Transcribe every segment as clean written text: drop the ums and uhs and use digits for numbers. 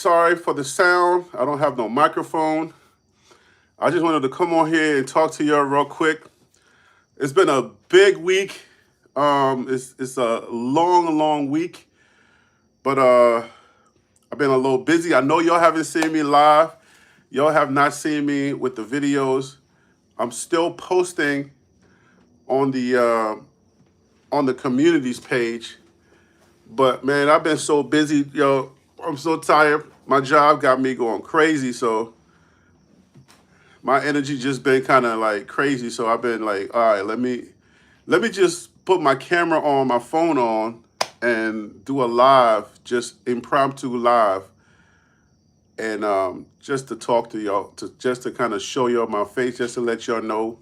Sorry for the sound. I don't have no microphone. I just wanted to come on here and talk to y'all real quick. It's been a big week. It's a long week, but I've been a little busy. I know y'all haven't seen me live. Y'all have not seen me with the videos. I'm still posting on the communities page, but man, I've been so busy. Yo, I'm so tired. My job got me going crazy, so my energy just been kind of like crazy. So I've been like, all right, let me just put my camera on, my phone on, and do a live, just impromptu live, and just to talk to y'all, to just to kind of show y'all my face, just to let y'all know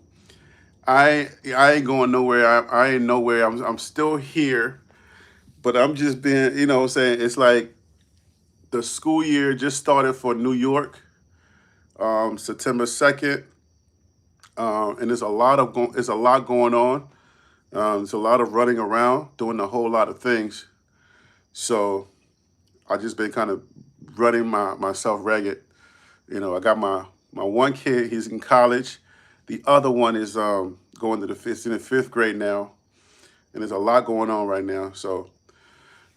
I ain't going nowhere. I ain't nowhere. I'm still here, but I'm just being, what I'm saying, it's like the school year just started for New York, September 2nd. And there's a lot going on. There's a lot of running around, doing a whole lot of things. So I just been kind of running myself ragged. I got my one kid. He's in college. The other one is going to he's in the fifth grade now, and there's a lot going on right now. So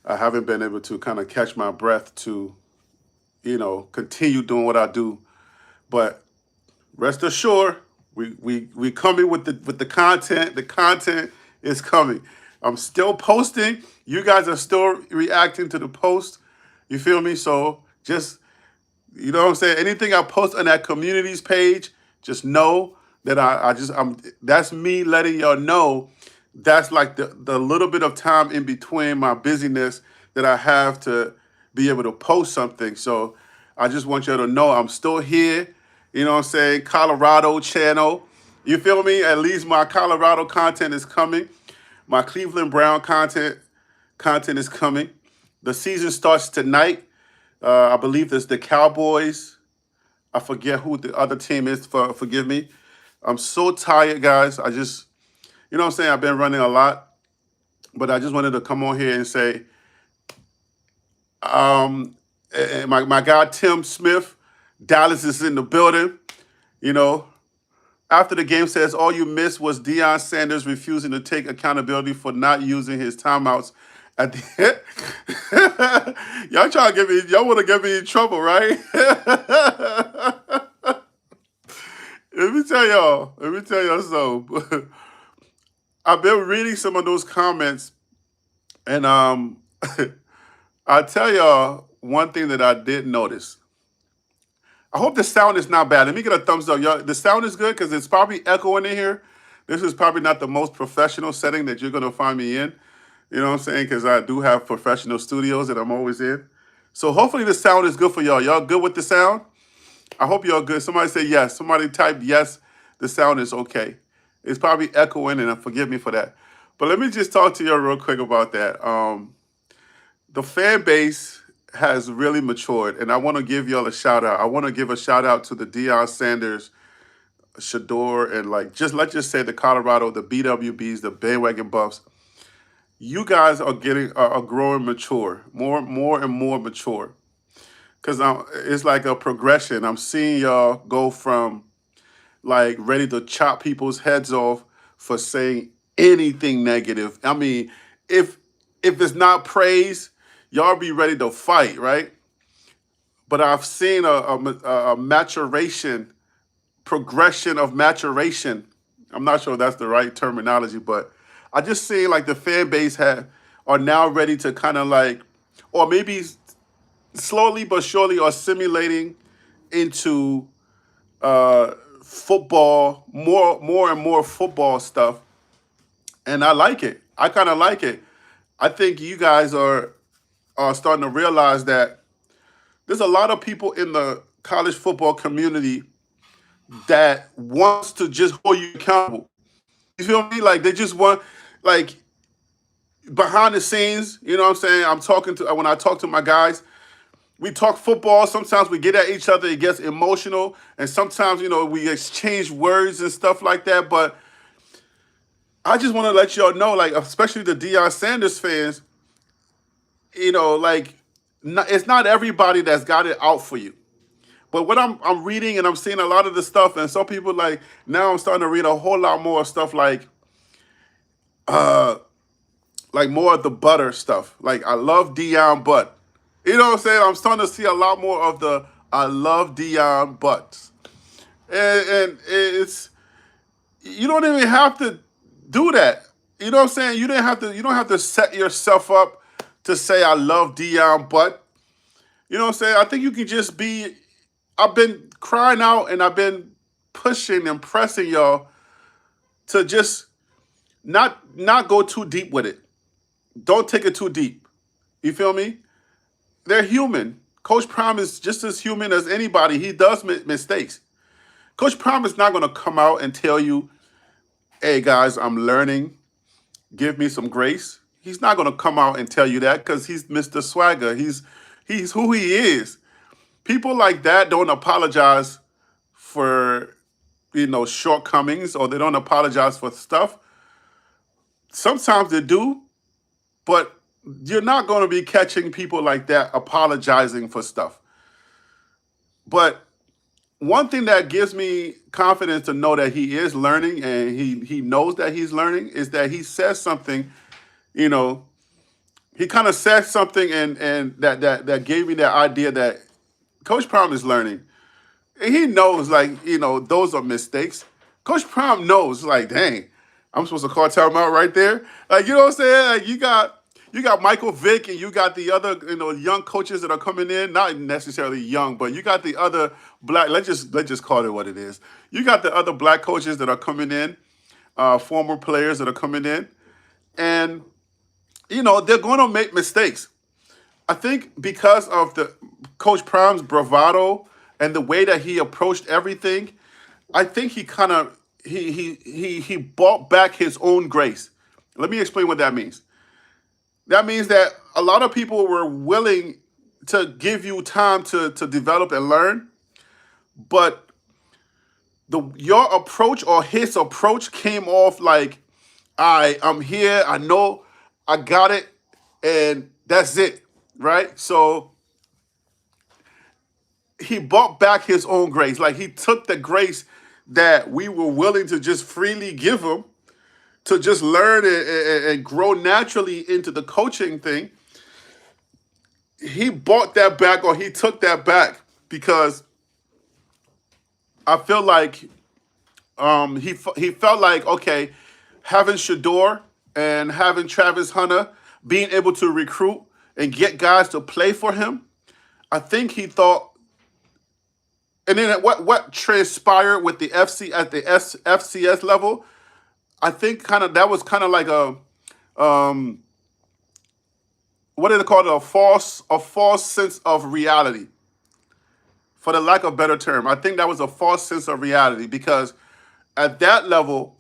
I haven't been able to kind of catch my breath to continue doing what I do. But rest assured, we coming with the content. The content is coming. I'm still posting. You guys are still reacting to the post. You feel me? So just what I'm saying. Anything I post on that communities page, just know that I'm. That's me letting y'all know. That's like the little bit of time in between my busyness that I have to be able to post something. So I just want y'all to know I'm still here. You know what I'm saying? Colorado channel. You feel me? At least my Colorado content is coming. My Cleveland Brown content is coming. The season starts tonight. I believe there's the Cowboys. I forget who the other team is. Forgive me. I'm so tired, guys. I just, what I'm saying? I've been running a lot, but I just wanted to come on here and say, my guy Tim Smith, Dallas is in the building. You know, after the game says all you missed was Deion Sanders refusing to take accountability for not using his timeouts at the end. Y'all trying to get me, y'all want to get me in trouble, right? Let me tell y'all something. I've been reading some of those comments, and I tell y'all one thing that I did notice. I hope the sound is not bad. Let me get a thumbs up. Y'all, the sound is good because it's probably echoing in here. This is probably not the most professional setting that you're going to find me in. You know what I'm saying? Because I do have professional studios that I'm always in. So hopefully the sound is good for y'all. Y'all good with the sound? I hope y'all good. Somebody say yes. Somebody type yes. The sound is okay. It's probably echoing, and forgive me for that. But let me just talk to y'all real quick about that. The fan base has really matured, and I want to give y'all a shout out. I want to give a shout out to the Deion Sanders, Shador, and let's just say the Colorado, the BWBs, the bandwagon buffs. You guys are are growing mature, more and more mature, because it's like a progression. I'm seeing y'all go from like ready to chop people's heads off for saying anything negative. I mean, if it's not praise, y'all be ready to fight, right? But I've seen a maturation, progression of maturation. I'm not sure that's the right terminology, but I just see like the fan base are now ready to kind of like, or maybe slowly but surely are simulating into football, more and more football stuff, and I like it. I kind of like it. I think you guys are starting to realize that there's a lot of people in the college football community that wants to just hold you accountable. You feel me? Like they just want, like, behind the scenes. You know what I'm saying? I'm talking to when I talk to my guys. We talk football. Sometimes we get at each other. It gets emotional, and sometimes we exchange words and stuff like that. But I just want to let y'all know, like, especially the Deion Sanders fans, like it's not everybody that's got it out for you. But what I'm reading and I'm seeing a lot of the stuff, and some people like now I'm starting to read a whole lot more stuff uh like more of the butter stuff. Like I love Dion Butt. You know what I'm saying? I'm starting to see a lot more of the I love Dion Butts. And it's you don't even have to do that. You know what I'm saying? You don't have to set yourself up to say I love Dion Butt. You know what I'm saying? I think you can just be I've been crying out and I've been pushing and pressing y'all to just not go too deep with it. Don't take it too deep. You feel me? They're human. Coach Prime is just as human as anybody. He does mistakes. Coach Prime is not going to come out and tell you, "Hey guys, I'm learning. Give me some grace." He's not going to come out and tell you that because he's Mr. Swagger. He's who he is. People like that don't apologize for shortcomings, or they don't apologize for stuff. Sometimes they do, but you're not going to be catching people like that apologizing for stuff. But one thing that gives me confidence to know that he is learning and he knows that he's learning is that he says something, you know, he kind of said something and that gave me that idea that Coach Prime is learning. And he knows, like, those are mistakes. Coach Prime knows, like, dang, I'm supposed to call timeout right there. Like, you know what I'm saying? Like, you got Michael Vick and you got the other, young coaches that are coming in. Not necessarily young, but you got the other black. Let's just call it what it is. You got the other black coaches that are coming in, former players that are coming in, and they're going to make mistakes. I think because of the Coach Prime's bravado and the way that he approached everything, I think he kind of he bought back his own grace. Let me explain what that means. That means that a lot of people were willing to give you time to develop and learn, but your approach or his approach came off like, I'm here, I know, I got it, and that's it, right? So he bought back his own grace. Like he took the grace that we were willing to just freely give him to just learn and grow naturally into the coaching thing. He bought that back, or he took that back, because I feel like he felt like, okay, having Shador and having Travis Hunter, being able to recruit and get guys to play for him, I think he thought. And then what transpired with the FC at the FCS level, I think that was kind of like a what do they call it, a false sense of reality, for the lack of a better term. I think that was a false sense of reality, because at that level,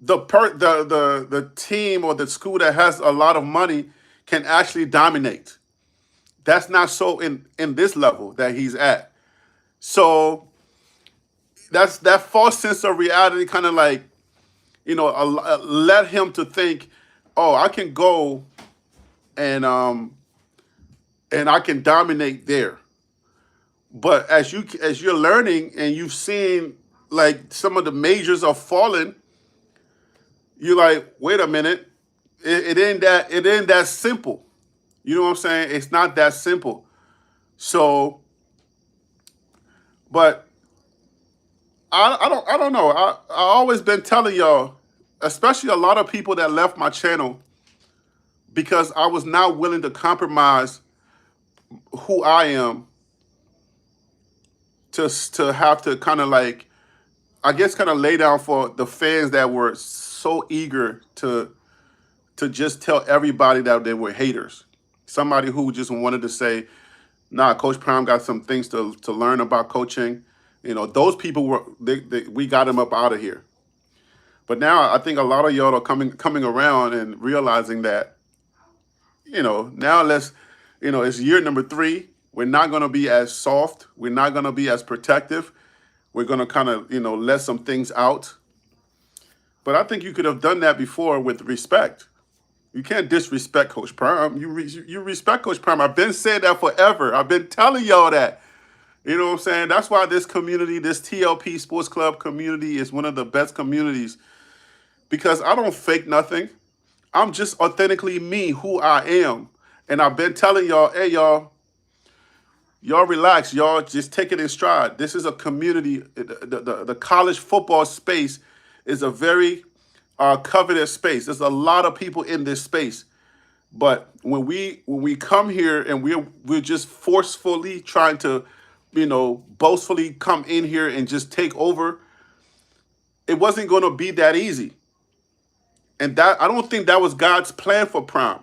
the team or the school that has a lot of money can actually dominate. That's not so in this level that he's at. So that's that false sense of reality, kind of like, led him to think, oh, I can go and I can dominate there. But as you're learning and you've seen like some of the majors are falling, you're like, wait a minute, it ain't that simple. You know what I'm saying? It's not that simple. So, but I don't know. I always been telling y'all, especially a lot of people that left my channel because I was not willing to compromise who I am to have to kind of like, I guess, kind of lay down for the fans that were so eager to just tell everybody that they were haters. Somebody who just wanted to say, nah, Coach Prime got some things to learn about coaching. Those people we got him up out of here. But now I think a lot of y'all are coming around and realizing that, now it's year number 3. We're not going to be as soft. We're not going to be as protective. We're going to kind of, let some things out. But I think you could have done that before with respect. You can't disrespect Coach Prime. You respect Coach Prime. I've been saying that forever. I've been telling y'all that. You know what I'm saying? That's why this community, this TLP Sports Club community, is one of the best communities because I don't fake nothing. I'm just authentically me, who I am. And I've been telling y'all, hey, y'all relax. Y'all just take it in stride. This is a community. The college football space is a very coveted space. There's a lot of people in this space. But when we come here and we're just forcefully trying to, boastfully come in here and just take over, it wasn't going to be that easy. And that I don't think that was God's plan for Prime.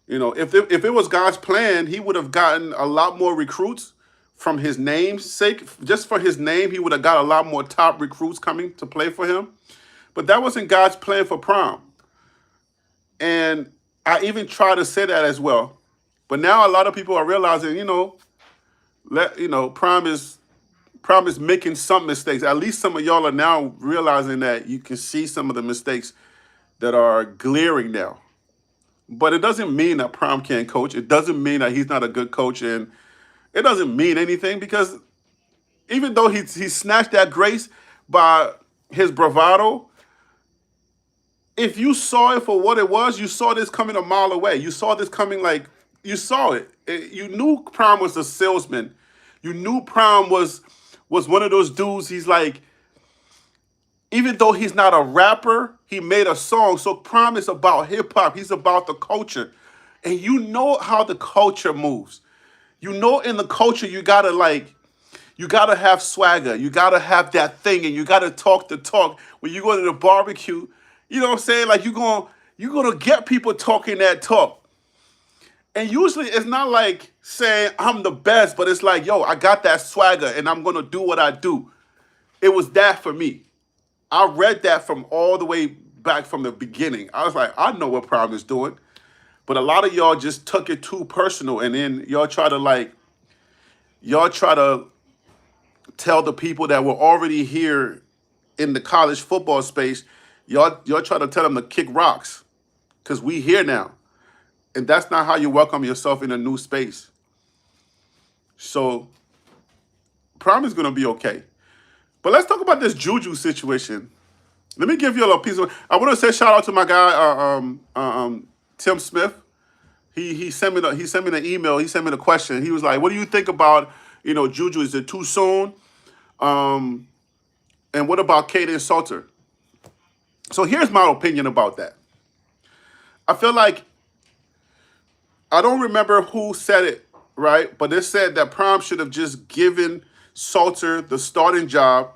If it was God's plan, he would have gotten a lot more recruits from his name's sake. Just for his name, he would have got a lot more top recruits coming to play for him. But that wasn't God's plan for Prime. And I even try to say that as well. But now a lot of people are realizing, Prime is making some mistakes. At least some of y'all are now realizing that you can see some of the mistakes that are glaring now. But it doesn't mean that Prime can't coach. It doesn't mean that he's not a good coach, and it doesn't mean anything because even though he snatched that grace by his bravado, if you saw it for what it was, you saw this coming a mile away. You saw this coming like you saw it. You knew Prime was a salesman. You knew Prime was one of those dudes. He's like, even though he's not a rapper, he made a song. So Prime is about hip hop. He's about the culture. And you know how the culture moves. You know in the culture you gotta have swagger. You gotta have that thing and you gotta talk the talk. When you go to the barbecue, you know what I'm saying? Like you're gonna get people talking that talk. And usually it's not like saying I'm the best, but it's like, yo, I got that swagger and I'm gonna do what I do. It was that for me. I read that from all the way back from the beginning. I was like, I know what Prime is doing. But a lot of y'all just took it too personal and then y'all try to tell the people that were already here in the college football space, y'all try to tell them to kick rocks. Cause we here now. And that's not how you welcome yourself in a new space. So Prime is gonna be okay. But let's talk about this Juju situation. Let me give you a little piece of. I want to say shout out to my guy Tim Smith. He sent me the email. He sent me the question. He was like, "What do you think about Juju? Is it too soon? And what about Kaden Salter?" So here's my opinion about that. I feel like I don't remember who said it right, but it said that Prime should have just given Salter the starting job.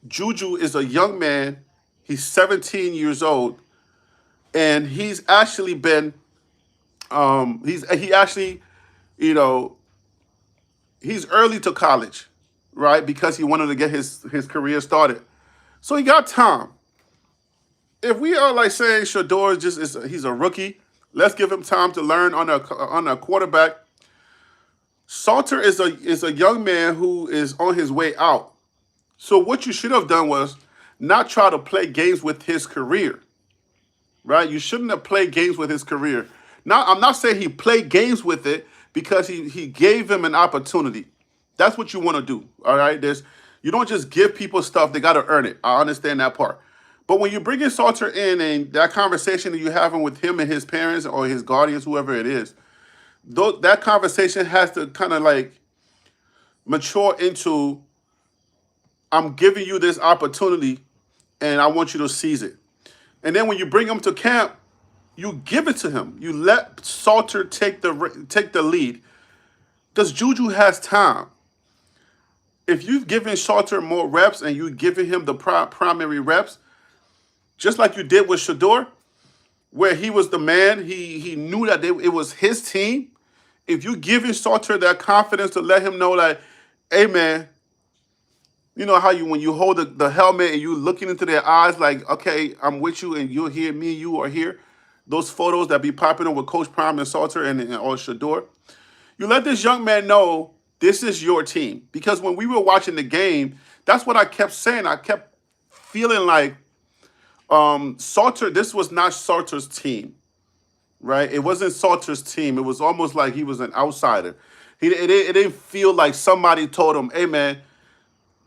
Juju is a young man. He's 17 years old, and he's actually been he actually he's early to college, right? Because he wanted to get his career started. So he got time. If we are like saying Shador he's a rookie, let's give him time to learn on a quarterback. Salter is a young man who is on his way out. So what you should have done was not try to play games with his career, right? You shouldn't have played games with his career. Now, I'm not saying he played games with it because he gave him an opportunity. That's what you want to do, all right? You don't just give people stuff, they got to earn it. I understand that part. But when you bring in Salter in and that conversation that you're having with him and his parents or his guardians, whoever it is, that conversation has to kind of like mature into, I'm giving you this opportunity and I want you to seize it. And then when you bring him to camp, you give it to him. You let Salter take the lead. Because Juju has time. If you've given Salter more reps and you've given him the primary reps, just like you did with Shador, where he was the man, he knew that it was his team. If you giving Salter that confidence to let him know that, hey man, you know how when you hold the helmet and you looking into their eyes like, okay, I'm with you and you're here, me and you are here. Those photos that be popping up with Coach Prime and Salter and or Shador. You let this young man know this is your team. Because when we were watching the game, that's what I kept saying. I kept feeling like, Salter, this was not Salter's team, right? It wasn't Salter's team. It was almost like he was an outsider. It didn't feel like somebody told him, "Hey, man,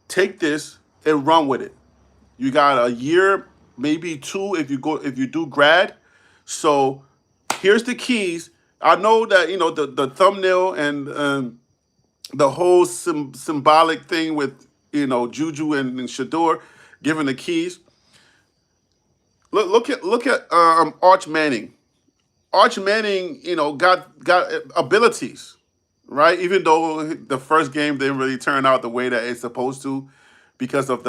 take this and run with it. You got a year, maybe two, if you do grad. So here's the keys. I know that the thumbnail and the whole symbolic thing with Juju and Shador giving the keys. Look at Arch Manning. Arch Manning, got abilities, right? Even though the first game didn't really turn out the way that it's supposed to, because of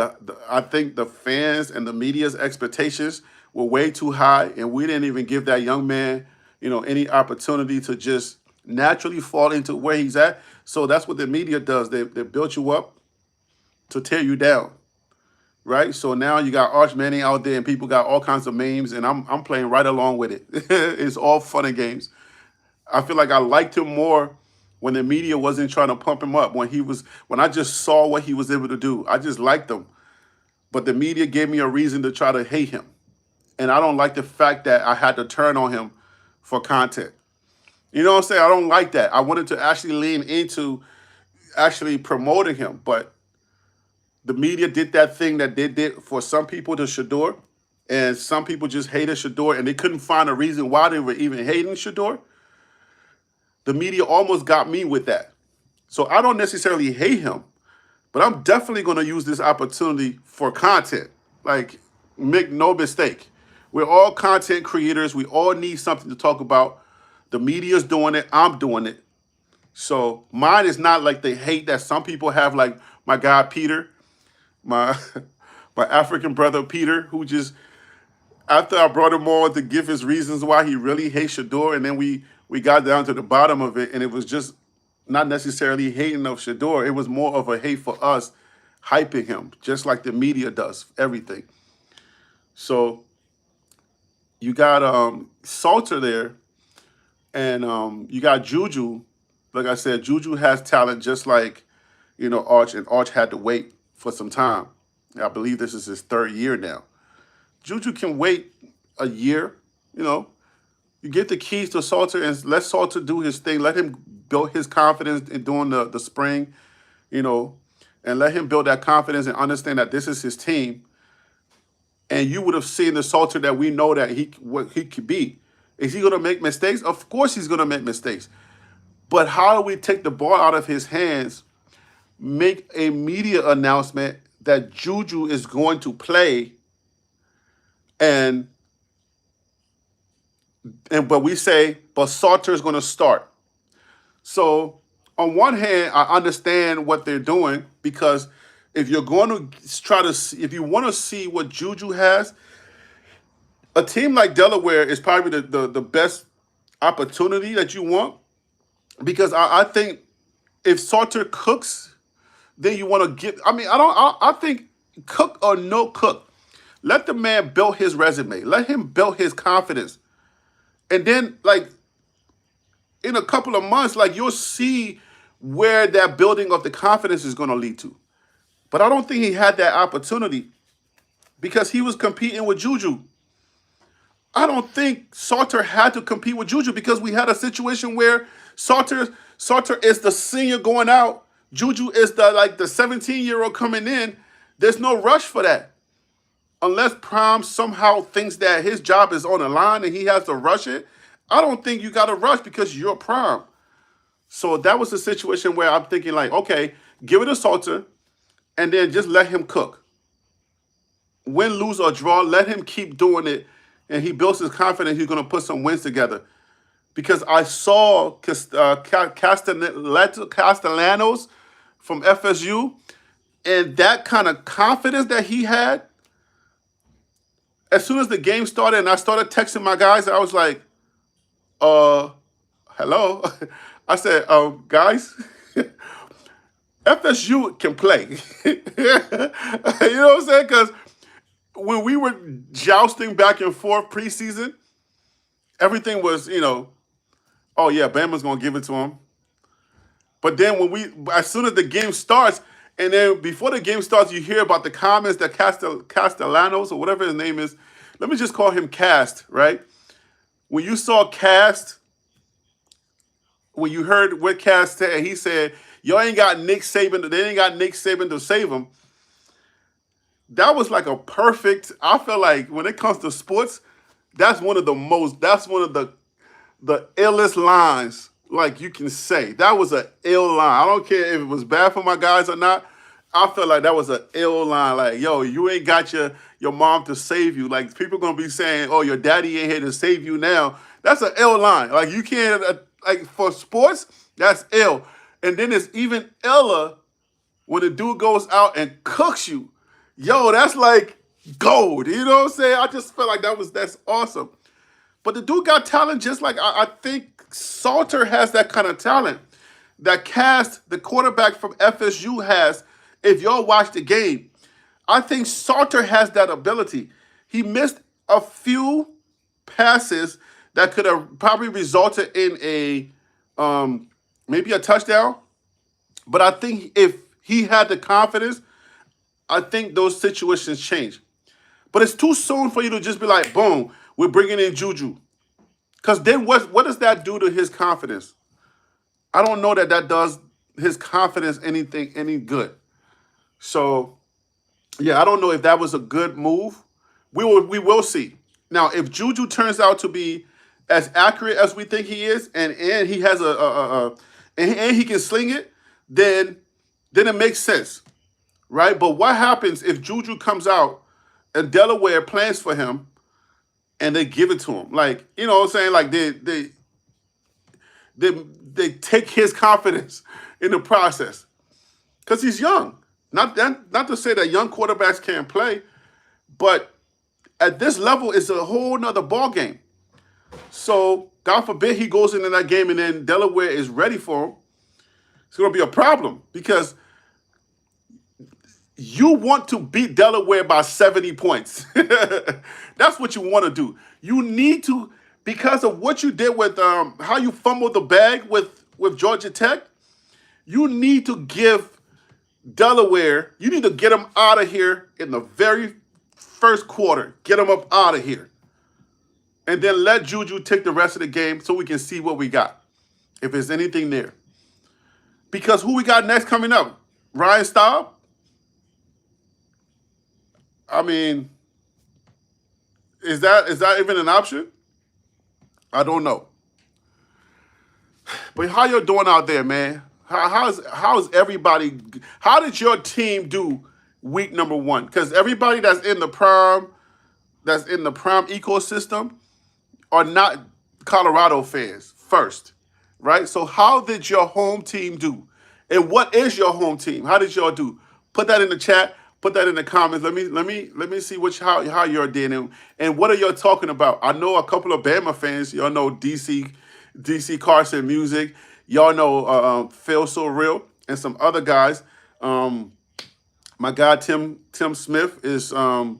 I think the fans and the media's expectations were way too high, and we didn't even give that young man, any opportunity to just naturally fall into where he's at. So that's what the media does. They build you up to tear you down, right? So now you got Arch Manning out there, and people got all kinds of memes, and I'm playing right along with it. It's all fun and games. I feel like I liked him more when the media wasn't trying to pump him up. When I just saw what he was able to do, I just liked him. But the media gave me a reason to try to hate him, and I don't like the fact that I had to turn on him for content. You know what I'm saying? I don't like that. I wanted to actually lean into actually promoting him, but the media did that thing that they did for some people to Shador, and some people just hated Shador, and they couldn't find a reason why they were even hating Shador. The media almost got me with that. So I don't necessarily hate him, but I'm definitely going to use this opportunity for content. Like, make no mistake. We're all content creators. We all need something to talk about. The media's doing it. I'm doing it. So mine is not like the hate that some people have, like my guy Peter, my my African brother Peter, who just, after I brought him on to give his reasons why he really hates Shador, and then we got down to the bottom of it, and it was just not necessarily hating of Shador. It was more of a hate for us, hyping him, just like the media does everything. So you got Salter there, and you got Juju. Like I said, Juju has talent, just like Arch, and Arch had to wait for some time. I believe this is his third year now. Juju can wait a year. You get the keys to Salter and let Salter do his thing. Let him build his confidence in doing the spring, you know, and let him build that confidence and understand that this is his team. And you would have seen the Salter that we know that what he could be. Is he going to make mistakes? Of course he's going to make mistakes. But how do we take the ball out of his hands, make a media announcement that Juju is going to play, and but we say, but Salter is going to start. So on one hand, I understand what they're doing, because if you're going to try to see, if you want to see what Juju has, a team like Delaware is probably the best opportunity that you want, because I think if Salter cooks, then you want to get. I mean, I think cook or no cook, let the man build his resume. Let him build his confidence, and then like in a couple of months, like you'll see where that building of the confidence is going to lead to. But I don't think he had that opportunity because he was competing with Juju. I don't think Salter had to compete with Juju because we had a situation where Salter is the senior going out. Juju is the 17-year-old coming in. There's no rush for that. Unless Prime somehow thinks that his job is on the line and he has to rush it, I don't think you got to rush because you're Prime. So that was a situation where I'm thinking like, okay, give it to Salter and then just let him cook. Win, lose, or draw, let him keep doing it, and he builds his confidence. He's going to put some wins together. Because I saw Castellanos from FSU, and that kind of confidence that he had, as soon as the game started and I started texting my guys, I was like, hello? I said, guys, FSU can play. You know what I'm saying? Because when we were jousting back and forth preseason, everything was, oh yeah, Bama's gonna give it to him. But then as soon as the game starts, and then before the game starts, you hear about the comments that Castellanos or whatever his name is let me just call him Cast, right? When you saw Cast, when you heard what Cast said, he said, y'all ain't got Nick Saban, they ain't got Nick Saban to save him. That was like a perfect, I feel like when it comes to sports, that's one of the illest lines like you can say. That was an ill line. I don't care if it was bad for my guys or not. I felt like that was an ill line. Like, yo, you ain't got your mom to save you. Like, people gonna be saying, oh, your daddy ain't here to save you now. That's an ill line. Like, you can't, like, for sports, that's ill. And then it's even iller when the dude goes out and cooks you. Yo, that's like gold. You know what I'm saying? I just felt like that's awesome. But the dude got talent just like I think Salter has that kind of talent. That Cast, the quarterback from FSU, has. If y'all watch the game, I think Salter has that ability. He missed a few passes that could have probably resulted in maybe a touchdown. But I think if he had the confidence, I think those situations change. But it's too soon for you to just be like, boom, we're bringing in Juju. Because then what does that do to his confidence? I don't know that does his confidence any good. So, yeah, I don't know if that was a good move. We will see. Now, if Juju turns out to be as accurate as we think he is, and he has and he can sling it, then it makes sense, right? But what happens if Juju comes out and Delaware plans for him and they give it to him? Like, you know what I'm saying? Like they take his confidence in the process because he's young. Not to say that young quarterbacks can't play, but at this level, it's a whole nother ball game. So God forbid he goes into that game and then Delaware is ready for him. It's going to be a problem because you want to beat Delaware by 70 points. That's what you want to do. You need to, because of what you did with how you fumbled the bag with Georgia Tech, you need to give Delaware, you need to get them out of here in the very first quarter. Get them up out of here. And then let Juju take the rest of the game so we can see what we got, if there's anything there. Because who we got next coming up? Ryan Staub? I mean, is that even an option? I don't know. But how you doing out there, man? How's everybody? How did your team do week number 1? Because everybody that's in the prime ecosystem are not Colorado fans first, right? So how did your home team do? And what is your home team? How did y'all do? Put that in the chat. Put that in the comments. Let me see how you're doing and what are y'all talking about? I know a couple of Bama fans. Y'all know DC Carson Music. Y'all know Phil So Real and some other guys. My guy Tim Smith is a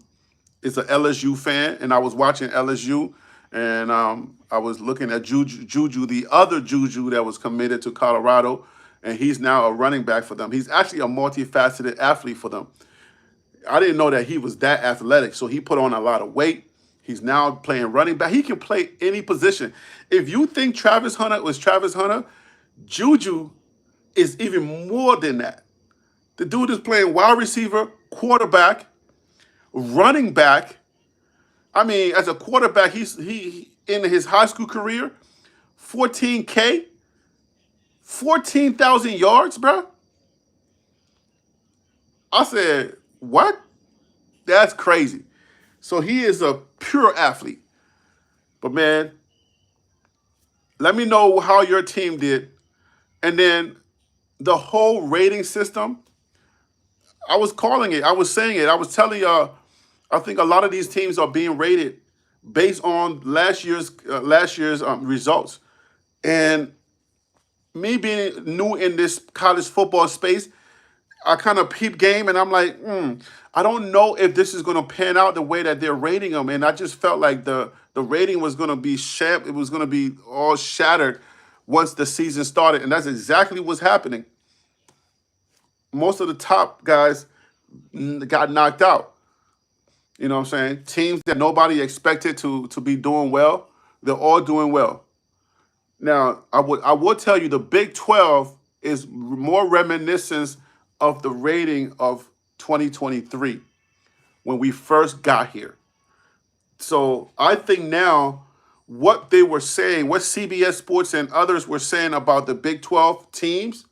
LSU fan, and I was watching LSU, and I was looking at Juju, the other Juju that was committed to Colorado, and he's now a running back for them. He's actually a multifaceted athlete for them. I didn't know that he was that athletic, so he put on a lot of weight. He's now playing running back. He can play any position. If you think Travis Hunter was Travis Hunter, Juju is even more than that. The dude is playing wide receiver, quarterback, running back. I mean, as a quarterback, he in his high school career, 14K, 14,000 yards, bro. I said, what? That's crazy. So he is a pure athlete. But man, let me know how your team did. And then the whole rating system, I was calling it. I was saying it. I was telling y'all, I think a lot of these teams are being rated based on last year's results. And me being new in this college football space, I kind of peep game, and I'm like, I don't know if this is going to pan out the way that they're rating them. And I just felt like the rating was going to be it was going to be all shattered once the season started, and that's exactly what's happening. Most of the top guys got knocked out. You know what I'm saying? Teams that nobody expected to be doing well, they're all doing well. Now, I would tell you the Big 12 is more reminiscent of the rating of 2023 when we first got here. So I think now what they were saying, what CBS Sports and others were saying about the Big 12 teams,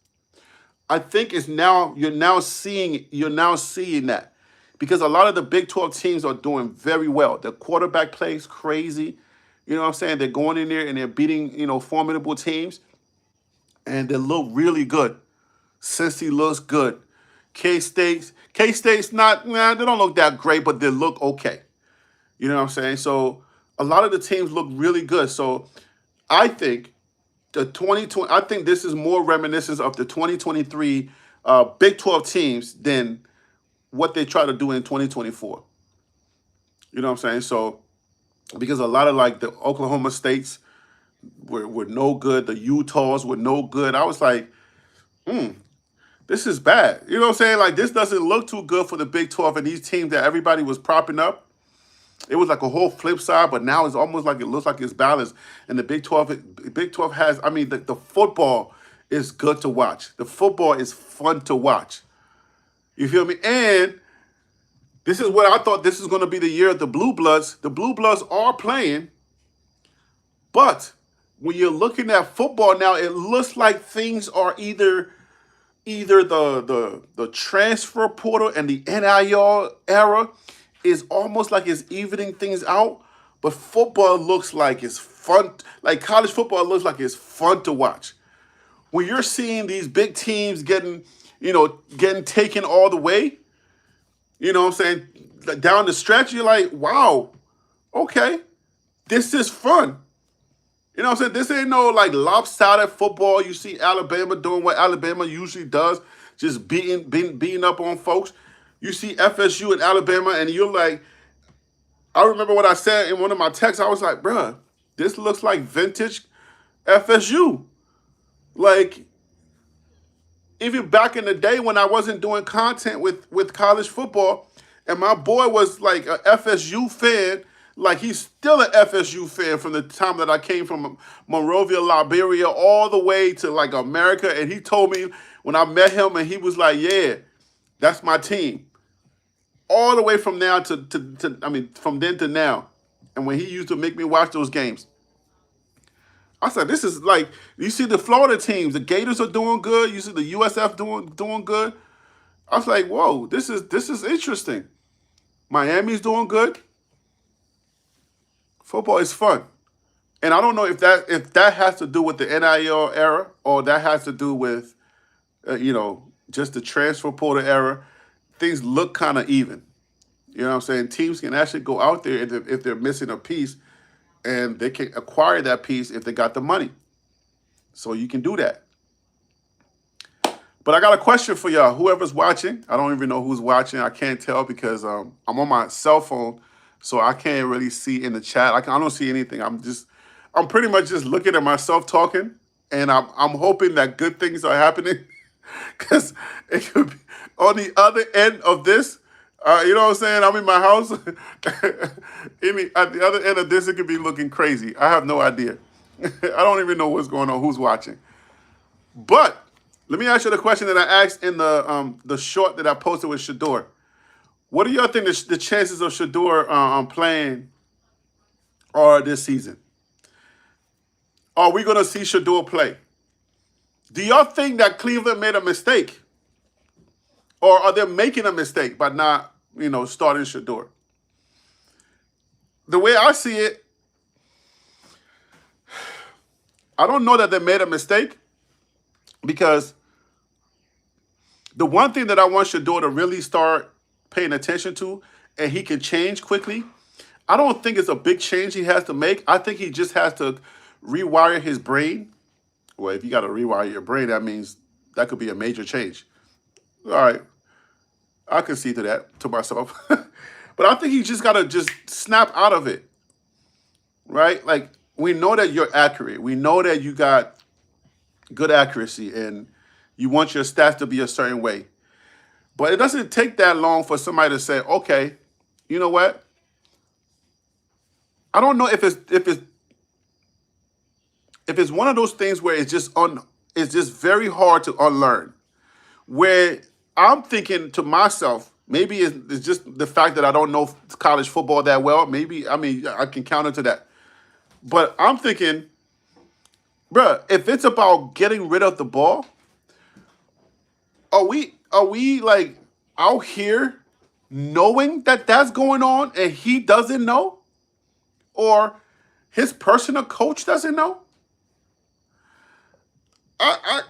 I think is now you're now seeing that because a lot of the Big 12 teams are doing very well. The quarterback plays crazy. You know what I'm saying? They're going in there and they're beating, formidable teams and they look really good. Cincy looks good. K State's not, nah, they don't look that great, but they look okay. You know what I'm saying? So a lot of the teams look really good. So I think the 2020, I think this is more reminiscent of the 2023 Big 12 teams than what they try to do in 2024. You know what I'm saying? So because a lot of like the Oklahoma States were no good, the Utahs were no good. I was like, this is bad. You know what I'm saying? Like this doesn't look too good for the Big 12 and these teams that everybody was propping up. It was like a whole flip side, but now it's almost like it looks like it's balanced. And the Big 12 has, I mean, the football is good to watch. The football is fun to watch. You feel me? And this is what I thought this is going to be the year of the Blue Bloods. The Blue Bloods are playing, but when you're looking at football now, it looks like things are either the transfer portal and the NIL era is almost like it's evening things out, but football looks like it's fun. Like college football looks like it's fun to watch. When you're seeing these big teams getting taken all the way, you know what I'm saying, like down the stretch, you're like, wow, okay, this is fun. You know what I'm saying? This ain't no like lopsided football. You see Alabama doing what Alabama usually does, just beating up on folks. You see FSU and Alabama, and you're like, I remember what I said in one of my texts. I was like, bruh, this looks like vintage FSU. Like, even back in the day when I wasn't doing content with college football, and my boy was like a FSU fan, like he's still an FSU fan from the time that I came from Monrovia, Liberia, all the way to like America. And he told me when I met him, and he was like, yeah, that's my team. All the way from now from then to now. And when he used to make me watch those games, I said, this is like, you see the Florida teams, the Gators are doing good. You see the USF doing good. I was like, whoa, this is interesting. Miami's doing good. Football is fun. And I don't know if that has to do with the NIL era or that has to do with just the transfer portal era. Things look kind of even. You know what I'm saying? Teams can actually go out there if they're missing a piece, and they can acquire that piece if they got the money. So you can do that. But I got a question for y'all. Whoever's watching, I don't even know who's watching. I can't tell because I'm on my cell phone, so I can't really see in the chat. I don't see anything. I'm pretty much just looking at myself talking, and I'm hoping that good things are happening because it could be on the other end of this. You know what I'm saying? I'm in my house. At the other end of this, it could be looking crazy. I have no idea. I don't even know what's going on, who's watching. But let me ask you the question that I asked in the short that I posted with Shador. What do y'all think the chances of Shador playing are this season? Are we going to see Shador play? Do y'all think that Cleveland made a mistake? Or are they making a mistake by not, starting Shador? The way I see it, I don't know that they made a mistake because the one thing that I want Shador to really start paying attention to, and he can change quickly, I don't think it's a big change he has to make. I think he just has to rewire his brain. Well, if you got to rewire your brain, that means that could be a major change. All right. I can see to that to myself. But I think he just got to just snap out of it, right? Like, we know that you're accurate. We know that you got good accuracy and you want your stats to be a certain way. But it doesn't take that long for somebody to say, okay, you know what? I don't know if it's one of those things where it's just very hard to unlearn. Where I'm thinking to myself, maybe it's just the fact that I don't know college football that well. Maybe I mean I can counter to that, but I'm thinking, bruh, if it's about getting rid of the ball, are we like out here knowing that that's going on and he doesn't know, or his personal coach doesn't know? I, I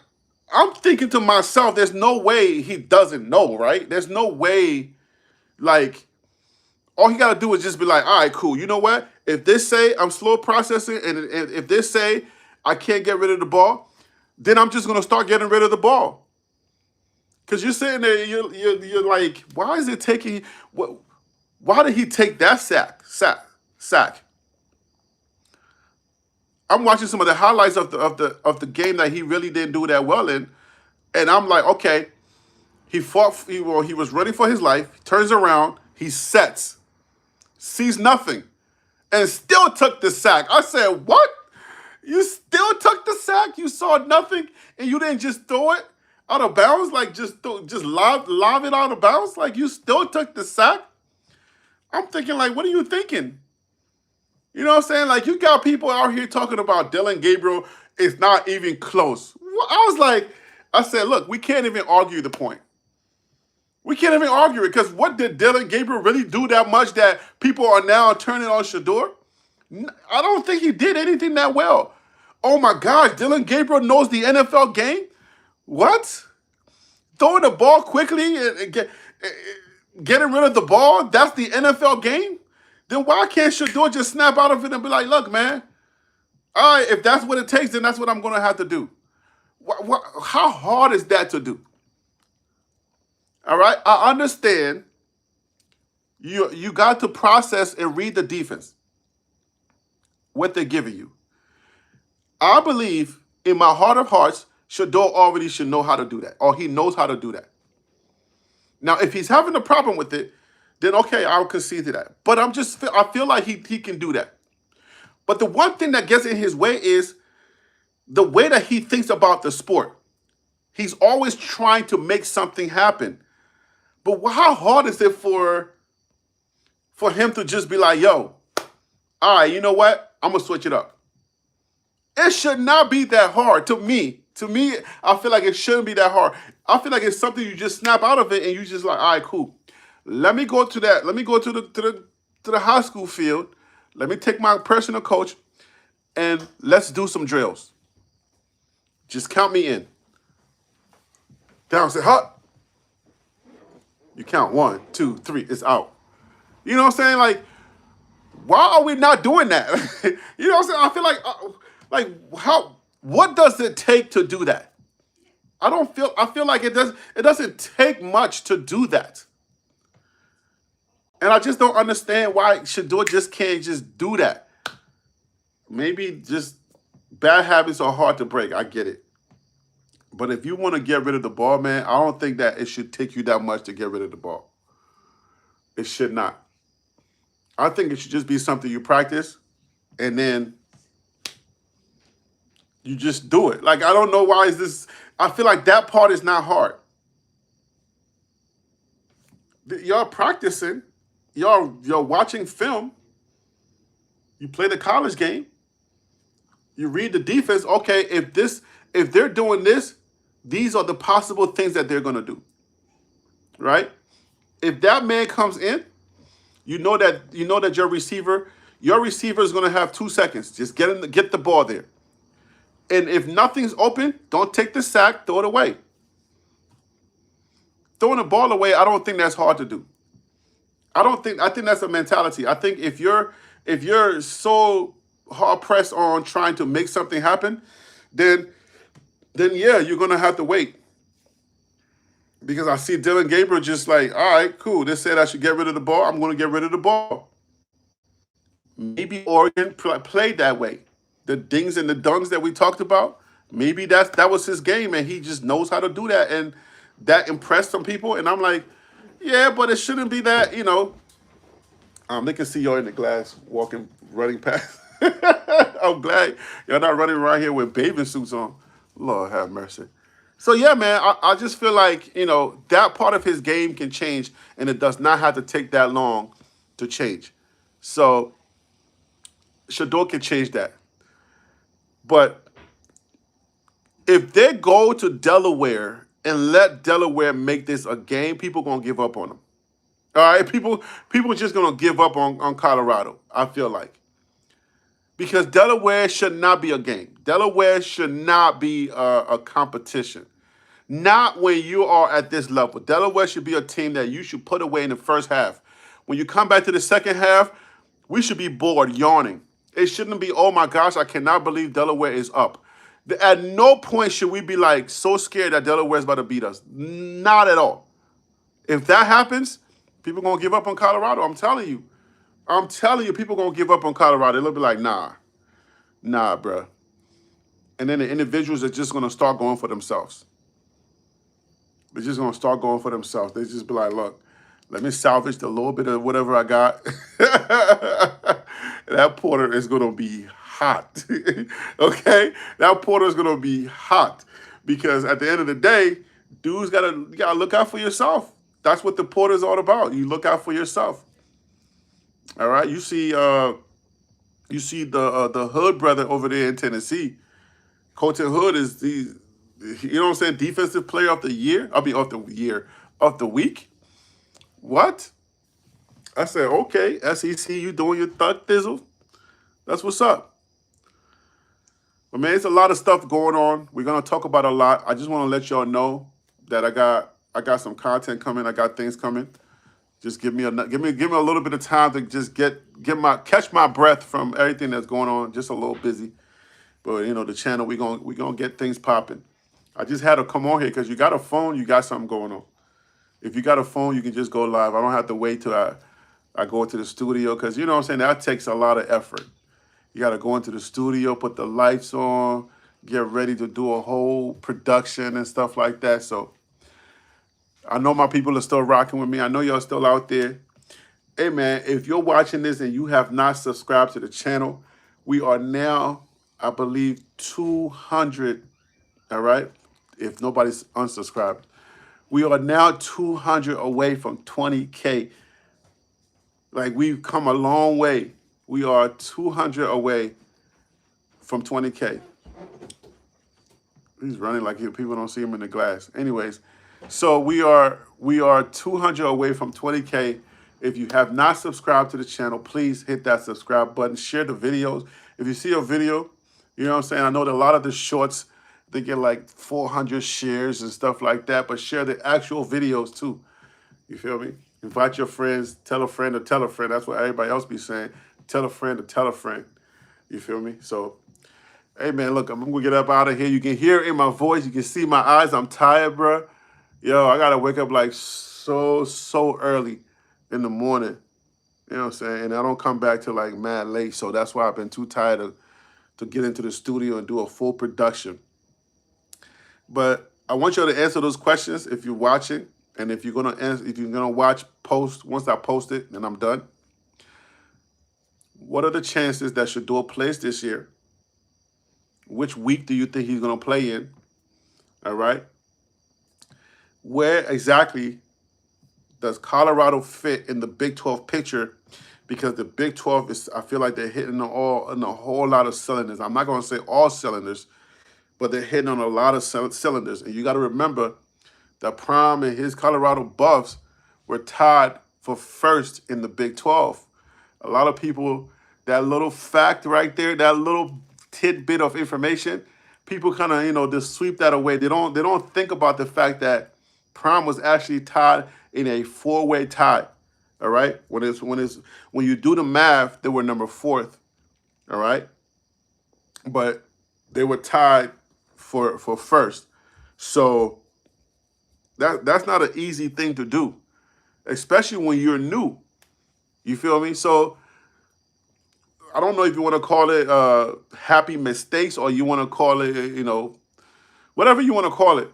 I'm thinking to myself, there's no way he doesn't know, right? There's no way, like, all he got to do is just be like, all right, cool. You know what? If they say I'm slow processing and if they say I can't get rid of the ball, then I'm just going to start getting rid of the ball. Because you're sitting there, you're like, why is it taking, why did he take that sack? I'm watching some of the highlights of the game that he really didn't do that well in, and I'm like, okay, he was running for his life, he turns around, he sets, sees nothing, and still took the sack. I said, what? You still took the sack? You saw nothing, and you didn't just throw it out of bounds, like just lob it out of bounds? Like, you still took the sack? I'm thinking, like, what are you thinking? You know what I'm saying? Like, you got people out here talking about Dylan Gabriel is not even close. I was like, I said, look, we can't even argue the point. We can't even argue it, because what did Dylan Gabriel really do that much that people are now turning on Shador? I don't think he did anything that well. Oh my gosh, Dylan Gabriel knows the NFL game? What? Throwing the ball quickly and getting rid of the ball, that's the NFL game? Then why can't Shador just snap out of it and be like, look, man, all right, if that's what it takes, then that's what I'm going to have to do. How hard is that to do? All right, I understand you got to process and read the defense, what they're giving you. I believe in my heart of hearts, Shador already should know how to do that, or he knows how to do that. Now, if he's having a problem with it, then okay, I'll concede to that. But I feel like he can do that. But the one thing that gets in his way is the way that he thinks about the sport. He's always trying to make something happen. But how hard is it for him to just be like, yo, all right, you know what? I'm going to switch it up. It should not be that hard to me. To me, I feel like it shouldn't be that hard. I feel like it's something you just snap out of it and you just like, all right, cool. Let me go to that. Let me go to the high school field. Let me take my personal coach and let's do some drills. Just count me in. Down, say, hut. You count 1, 2, 3, it's out. You know what I'm saying? Like, why are we not doing that? You know what I'm saying? I feel like, what does it take to do that? I feel like it doesn't take much to do that. And I just don't understand why Shador just can't just do that. Maybe just bad habits are hard to break. I get it. But if you want to get rid of the ball, man, I don't think that it should take you that much to get rid of the ball. It should not. I think it should just be something you practice and then you just do it. Like, I don't know why is this. I feel like that part is not hard. Y'all practicing. You're watching film. You play the college game. You read the defense. Okay, if they're doing this, these are the possible things that they're going to do. Right? If that man comes in, you know that your receiver is going to have 2 seconds. Just get the ball there. And if nothing's open, don't take the sack, throw it away. Throwing the ball away, I don't think that's hard to do. I think that's a mentality. I think if you're so hard pressed on trying to make something happen, then yeah, you're gonna have to wait. Because I see Dylan Gabriel just like, all right, cool. They said I should get rid of the ball. I'm gonna get rid of the ball. Maybe Oregon played that way. The dings and the dunks that we talked about, maybe that was his game, and he just knows how to do that, and that impressed some people. And I'm like, yeah, but it shouldn't be that, They can see y'all in the glass walking, running past. I'm glad y'all not running around here with bathing suits on. Lord have mercy. So yeah, man, I just feel like, that part of his game can change, and it does not have to take that long to change. So Shador can change that. But if they go to Delaware and let Delaware make this a game, people gonna give up on them. All right, people just gonna give up on Colorado. I feel like, because Delaware should not be a game. Delaware should not be a competition. Not when you are at this level. Delaware should be a team that you should put away in the first half. When you come back to the second half, we should be bored, yawning. It shouldn't be, oh my gosh, I cannot believe Delaware is up. At no point should we be like so scared that Delaware is about to beat us. Not at all. If that happens, people gonna give up on Colorado. I'm telling you. I'm telling you, people gonna give up on Colorado. They'll be like, nah, bruh. And then the individuals are just gonna start going for themselves. They're just gonna start going for themselves. They just be like, look, let me salvage the little bit of whatever I got. That porter is gonna be hot. Okay? That porter is gonna be hot. Because at the end of the day, dudes you gotta look out for yourself. That's what the porter's all about. You look out for yourself. All right. You see the Hood brother over there in Tennessee. Colton Hood is what I'm saying, defensive player of the year. I'll be of the week. What? I said, okay, SEC, you doing your thug thizzle. That's what's up. But man, it's a lot of stuff going on. We're gonna talk about a lot. I just want to let y'all know that I got some content coming. I got things coming. Just give me a little bit of time to just catch my breath from everything that's going on. Just a little busy, but the channel we gonna get things popping. I just had to come on here because you got a phone, you got something going on. If you got a phone, you can just go live. I don't have to wait till I go into the studio, because you know what I'm saying, that takes a lot of effort. You got to go into the studio, put the lights on, get ready to do a whole production and stuff like that. So I know my people are still rocking with me. I know y'all still out there. Hey, man, if you're watching this and you have not subscribed to the channel, we are now, I believe, 200, all right? If nobody's unsubscribed. We are now 200 away from 20K. Like, we've come a long way. We are 200 away from 20K. He's running like people don't see him in the glass. Anyways, so we are 200 away from 20K. If you have not subscribed to the channel, please hit that subscribe button. Share the videos. If you see a video, you know what I'm saying? I know that a lot of the shorts, they get like 400 shares and stuff like that, but share the actual videos too. You feel me? Invite your friends, tell a friend to tell a friend. That's what everybody else be saying. Tell a friend to tell a friend. You feel me? So, hey, man, look, I'm going to get up out of here. You can hear it in my voice. You can see my eyes. I'm tired, bro. Yo, I got to wake up like so early in the morning. You know what I'm saying? And I don't come back till like mad late. So that's why I've been too tired to get into the studio and do a full production. But I want y'all to answer those questions if you're watching. And if you're gonna watch post, once I post it and I'm done, what are the chances that Shador plays this year? Which week do you think he's gonna play in? All right. Where exactly does Colorado fit in the Big 12 picture? Because the Big 12 I feel like they're hitting in a whole lot of cylinders. I'm not gonna say all cylinders, but they're hitting on a lot of cylinders. And you got to remember that Prime and his Colorado Buffs were tied for first in the Big 12. A lot of people, that little fact right there, that little tidbit of information, people kind of, just sweep that away. They don't think about the fact that Prime was actually tied in a four-way tie. All right? When you do the math, they were number 4th. All right? But they were tied for first. So that's not an easy thing to do, especially when you're new. You feel me? So I don't know if you want to call it happy mistakes, or you want to call it, whatever you want to call it.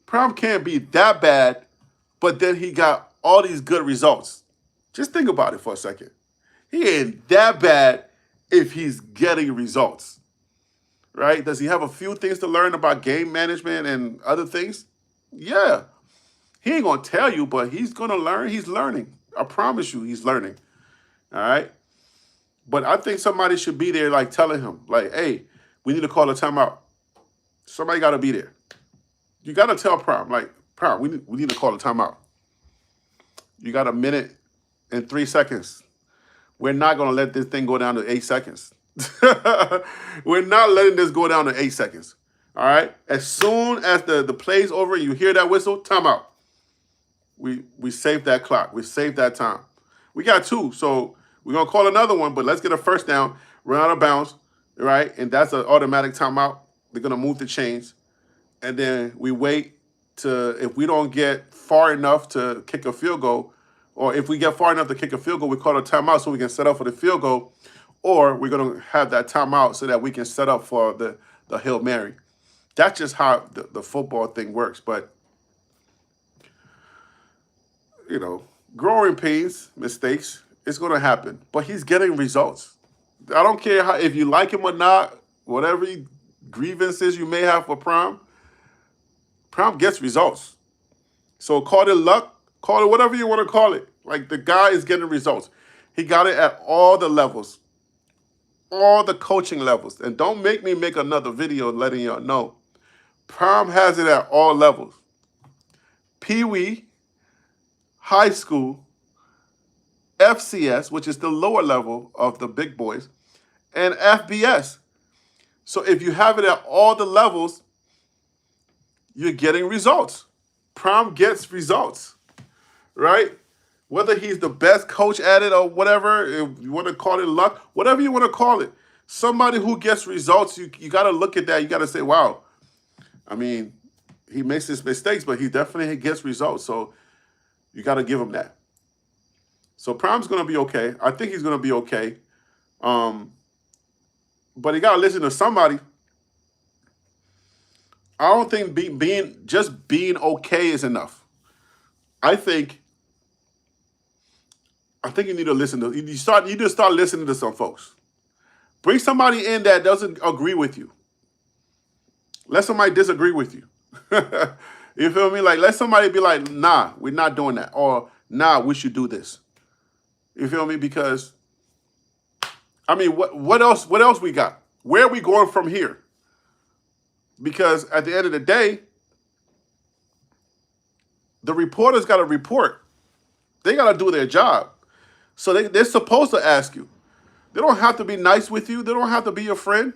Prime can't be that bad, but then he got all these good results. Just think about it for a second. He ain't that bad if he's getting results, right? Does he have a few things to learn about game management and other things? Yeah. He ain't going to tell you, but he's going to learn. He's learning. I promise you he's learning. All right? But I think somebody should be there like telling him, like, hey, we need to call a timeout. Somebody got to be there. You got to tell Prime, like, Prime, we need to call a timeout. You got a minute and 3 seconds. We're not going to let this thing go down to 8 seconds. We're not letting this go down to 8 seconds. All right? As soon as the play's over and you hear that whistle, timeout. We saved that clock. We saved that time. We got 2, so we're going to call another one, but let's get a first down, run out of bounds, right? And that's an automatic timeout. They're going to move the chains. And then we wait if we don't get far enough to kick a field goal, or if we get far enough to kick a field goal, we call a timeout so we can set up for the field goal, or we're going to have that timeout so that we can set up for the Hail Mary. That's just how the football thing works. But, you know, growing pains, mistakes, it's going to happen. But he's getting results. I don't care if you like him or not, whatever grievances you may have for Prime gets results. So call it luck, call it whatever you want to call it. Like, the guy is getting results. He got it at all the levels, all the coaching levels. And don't make me make another video letting y'all know. Prime has it at all levels. Pee-wee, high school, FCS, which is the lower level of the big boys, and FBS. So if you have it at all the levels, you're getting results. Prime gets results, right? Whether he's the best coach at it or whatever, if you want to call it luck, whatever you want to call it, somebody who gets results, you got to look at that. You got to say, wow, I mean, he makes his mistakes, but he definitely gets results. So you got to give him that. So Prime's going to be okay. I think he's going to be okay. But he got to listen to somebody. I don't think being okay is enough. I think you need to listen to you need to start listening to some folks. Bring somebody in that doesn't agree with you. Let somebody disagree with you. You feel me? Like, let somebody be like, nah, we're not doing that. Or, nah, we should do this. You feel me? Because, I mean, what else we got? Where are we going from here? Because at the end of the day, the reporters got to report. They got to do their job. So they're supposed to ask you. They don't have to be nice with you. They don't have to be your friend.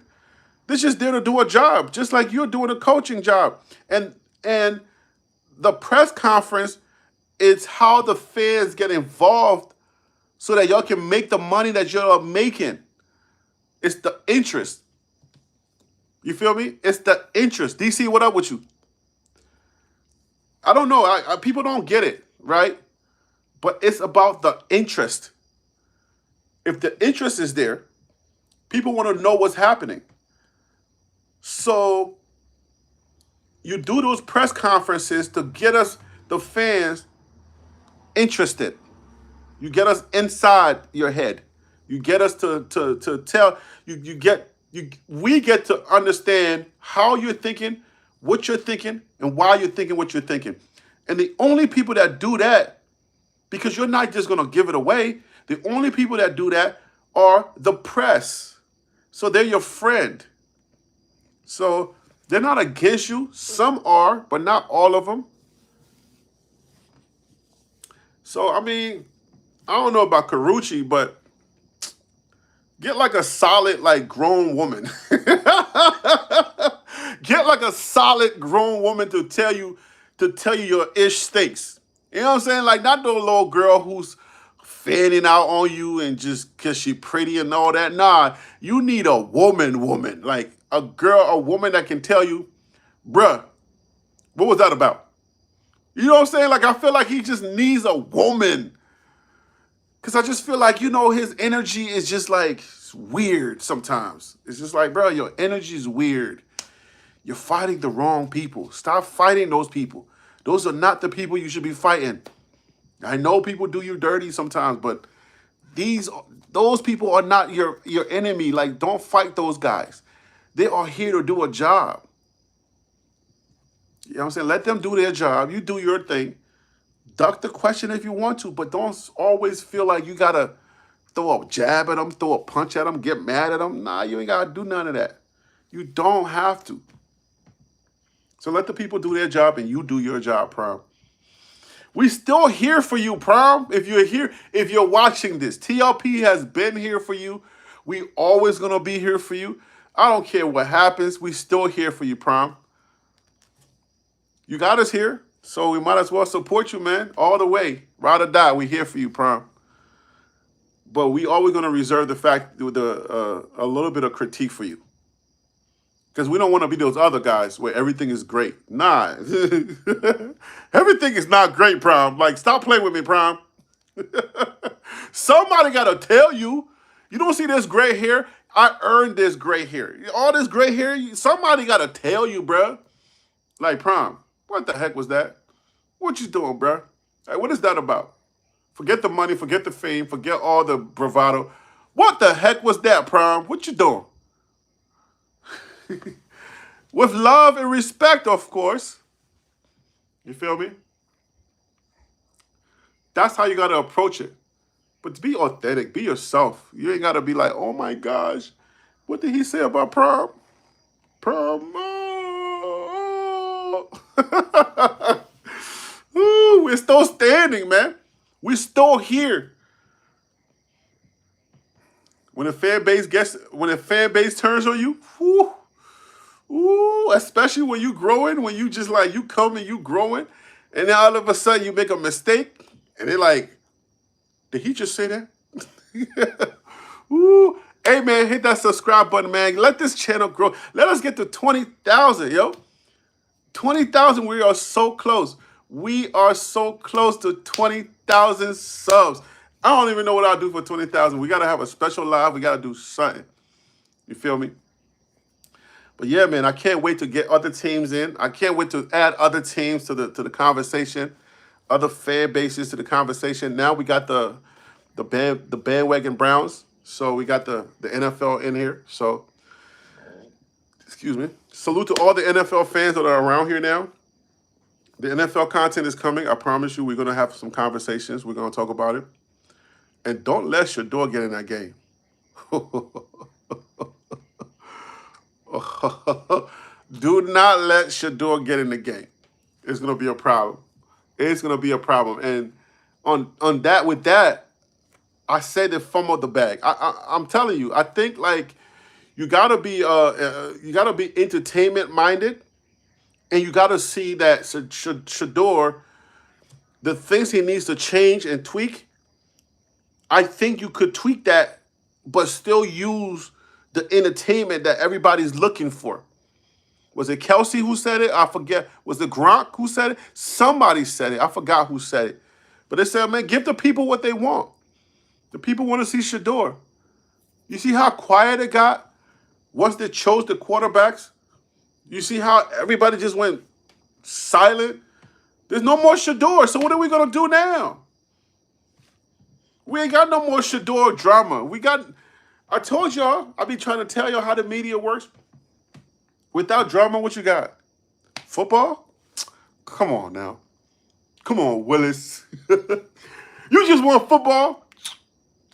They're just there to do a job, just like you're doing a coaching job. And the press conference is how the fans get involved so that y'all can make the money that you're making. It's the interest. You feel me? It's the interest. DC, what up with you? I don't know. People don't get it, right? But it's about the interest. If the interest is there, people want to know what's happening. So you do those press conferences to get us, the fans, interested. You get us inside your head. You get us to tell, we get to understand how you're thinking, what you're thinking, and why you're thinking what you're thinking. And the only people that do that, because you're not just going to give it away, the only people that do that are the press. So they're your friend. So they're not against you. Some are, but not all of them. So, I mean, I don't know about Carucci, but get like a solid, like, grown woman. Get like a solid grown woman to tell you your ish stinks. You know what I'm saying? Like, not the little girl who's fanning out on you and just because she pretty and all that. Nah, you need a woman. Like, a woman that can tell you, bruh, what was that about? You know what I'm saying? Like, I feel like he just needs a woman. Because I just feel like, you know, his energy is just like weird sometimes. It's just like, bro, your energy is weird. You're fighting the wrong people. Stop fighting those people. Those are not the people you should be fighting. I know people do you dirty sometimes, but those people are not your enemy. Like, don't fight those guys. They are here to do a job. You know what I'm saying? Let them do their job. You do your thing. Duck the question if you want to, but don't always feel like you gotta throw a jab at them, throw a punch at them, get mad at them. Nah, you ain't gotta do none of that. You don't have to. So let the people do their job and you do your job, Prom. We still here for you, Prom. If you're here, if you're watching this, TLP has been here for you. We always gonna be here for you. I don't care what happens. We still here for you, Prom. You got us here, so we might as well support you, man, all the way. Ride or die, we here for you, Prom. But we always gonna reserve the fact with a little bit of critique for you. Because we don't want to be those other guys where everything is great. Nah. Everything is not great, Prom. Like, stop playing with me, Prom. Somebody got to tell you. You don't see this gray hair? I earned this gray hair. All this gray hair, somebody got to tell you, bruh. Like, Prom, what the heck was that? What you doing, bruh? Like, what is that about? Forget the money, forget the fame, forget all the bravado. What the heck was that, Prom? What you doing? With love and respect, of course. You feel me? That's how you got to approach it. But be authentic. Be yourself. You ain't got to be like, oh my gosh, what did he say about Prom? Prom. Oh. Ooh, we're still standing, man. We're still here. When the fan base turns on you, whew, ooh, especially when you growing, when you just like, you come and you growing, and then all of a sudden you make a mistake, and they're like, did he just say that? Ooh, hey man, hit that subscribe button, man. Let this channel grow. Let us get to 20,000, yo. 20,000, we are so close. We are so close to 20,000 subs. I don't even know what I'll do for 20,000. We got to have a special live. We got to do something. You feel me? But yeah, man, I can't wait to get other teams in. I can't wait to add other teams to the conversation, other fan bases to the conversation. Now we got the bandwagon Browns. So we got the NFL in here. So, excuse me. Salute to all the NFL fans that are around here now. The NFL content is coming. I promise you we're going to have some conversations. We're going to talk about it. And don't let Shador get in that game. Do not let Shador get in the game. It's going to be a problem. It's going to be a problem. And on that, with that, I say they fumbled the bag. I'm telling you, I think like you gotta be entertainment minded, and you gotta see that Shador, the things he needs to change and tweak. I think you could tweak that, but still use the entertainment that everybody's looking for. Was it Kelsey who said it? I forget. Was it Gronk who said it? Somebody said it. I forgot who said it. But they said, man, give the people what they want. The people want to see Shador. You see how quiet it got once they chose the quarterbacks? You see how everybody just went silent? There's no more Shador, so what are we going to do now? We ain't got no more Shador drama. I told y'all, I be trying to tell y'all how the media works. Without drama, what you got? Football? Come on now. Come on, Willis. You just want football?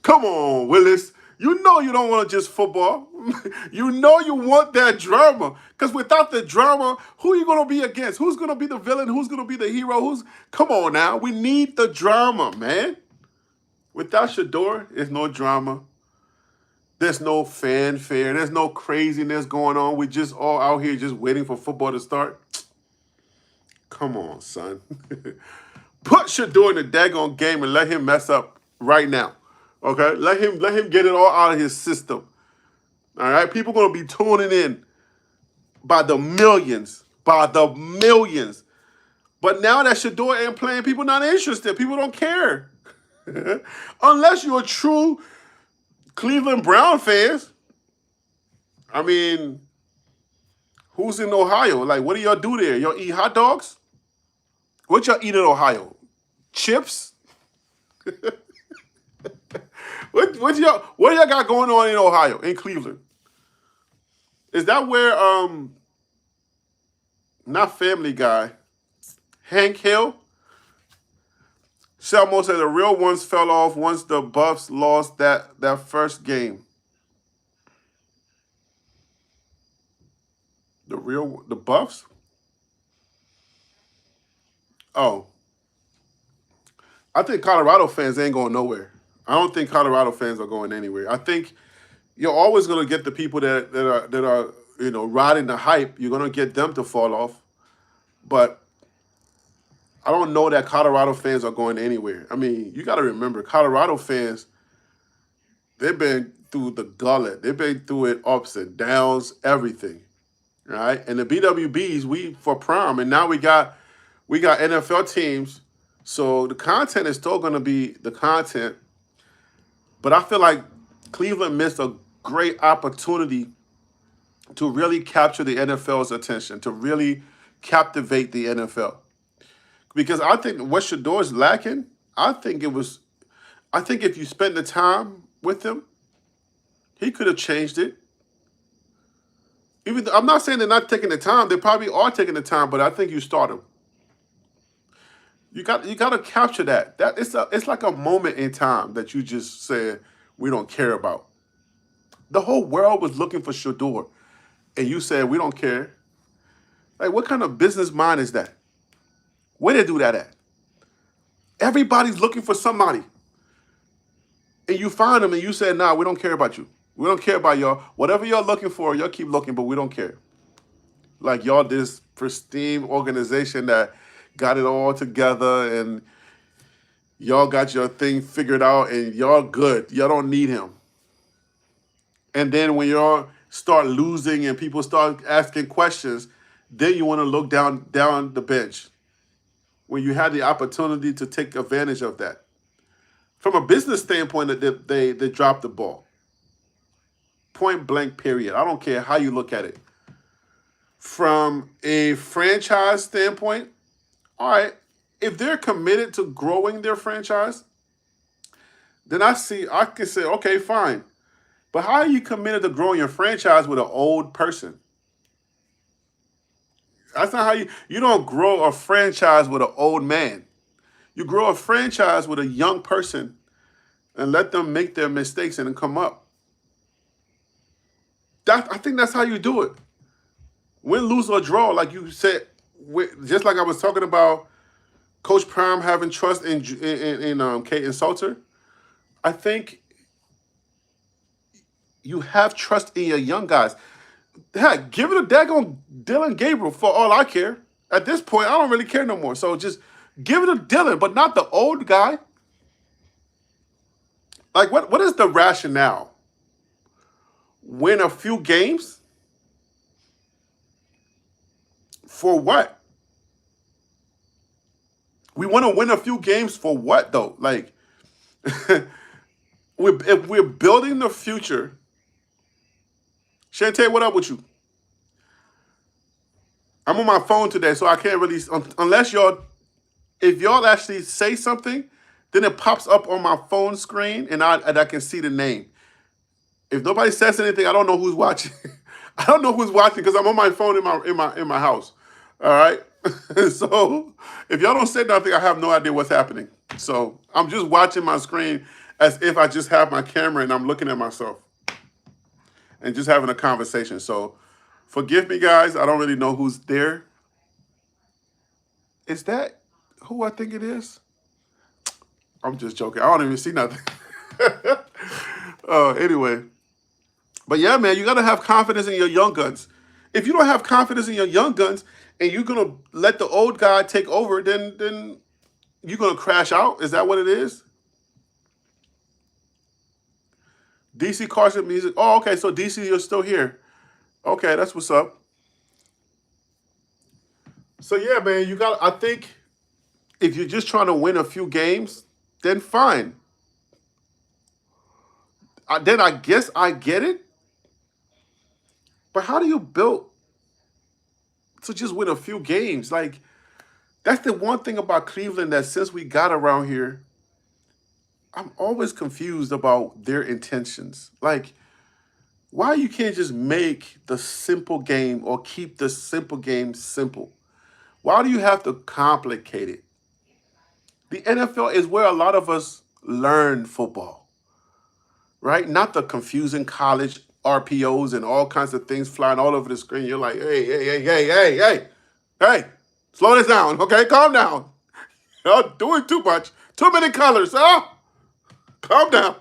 Come on, Willis. You know you don't want just football. You know you want that drama. Because without the drama, who are you going to be against? Who's going to be the villain? Who's going to be the hero? Come on now. We need the drama, man. Without Shador, there's no drama. There's no fanfare. There's no craziness going on. We just all out here just waiting for football to start. Come on, son. Put Shador in the daggone game and let him mess up right now. Okay? Let him get it all out of his system. All right? People going to be tuning in by the millions. By the millions. But now that Shador ain't playing, people not interested. People don't care. Unless you're a true Cleveland Brown fans. I mean, who's in Ohio? Like, what do y'all do there? Y'all eat hot dogs? What y'all eat in Ohio? Chips? What do y'all got going on in Ohio, in Cleveland? Is that where not Family Guy, Hank Hill? Selmo said the real ones fell off once the Buffs lost that first game. The Buffs? Oh, I think Colorado fans ain't going nowhere. I don't think Colorado fans are going anywhere. I think you're always going to get the people that are riding the hype. You're going to get them to fall off, but I don't know that Colorado fans are going anywhere. I mean, you got to remember, Colorado fans, they've been through the gullet. They've been through it ups and downs, everything, right? And the BWBs, we for prime, and now we got NFL teams, so the content is still going to be the content. But I feel like Cleveland missed a great opportunity to really capture the NFL's attention, to really captivate the NFL. Because I think what Shador's lacking, I think if you spent the time with him, he could have changed it. Even though, I'm not saying they're not taking the time. They probably are taking the time, but I think you start him. You got to capture that. It's like a moment in time that you just said we don't care about. The whole world was looking for Shador, and you said we don't care. Like, what kind of business mind is that? Where they do that at? Everybody's looking for somebody, and you find them, and you said, "Nah, we don't care about you. We don't care about y'all. Whatever y'all looking for, y'all keep looking, but we don't care." Like y'all, this pristine organization that got it all together, and y'all got your thing figured out, and y'all good. Y'all don't need him. And then when y'all start losing and people start asking questions, then you want to look down the bench when you had the opportunity to take advantage of that. From a business standpoint, they dropped the ball. Point blank, period. I don't care how you look at it. From a franchise standpoint, all right, if they're committed to growing their franchise, then I can say, okay, fine. But how are you committed to growing your franchise with an old person? That's not how you don't grow a franchise with an old man. You grow a franchise with a young person and let them make their mistakes and then come up. I think that's how you do it. Win, lose, or draw, like you said, just like I was talking about Coach Prime having trust in Kate Salter. I think you have trust in your young guys. Heck, give it a daggone Dylan Gabriel for all I care. At this point, I don't really care no more. So just give it a Dylan, but not the old guy. Like, what is the rationale? Win a few games? For what? We want to win a few games for what, though? Like, if we're building the future. Shantae, what up with you? I'm on my phone today, so I can't really, unless if y'all actually say something, then it pops up on my phone screen and I can see the name. If nobody says anything, I don't know who's watching. I don't know who's watching because I'm on my phone in my house. All right. So if y'all don't say nothing, I have no idea what's happening. So I'm just watching my screen as if I just have my camera and I'm looking at myself and just having a conversation. So forgive me, guys. I don't really know who's there. Is that who I think it is? I'm just joking. I don't even see nothing. Anyway. But yeah, man, you got to have confidence in your young guns. If you don't have confidence in your young guns and you're going to let the old guy take over, then you're going to crash out? Is that what it is? DC Carson music. Oh, okay, so DC, you're still here. Okay, that's what's up. So yeah, man, I think if you're just trying to win a few games, then fine. Then I guess I get it. But how do you build to just win a few games? Like, that's the one thing about Cleveland that since we got around here, I'm always confused about their intentions. Like, why you can't just make the simple game or keep the simple game simple? Why do you have to complicate it? The NFL is where a lot of us learn football, right? Not the confusing college RPOs and all kinds of things flying all over the screen. You're like, hey, slow this down, okay? Calm down. You're doing too much. Too many colors, huh? Calm down.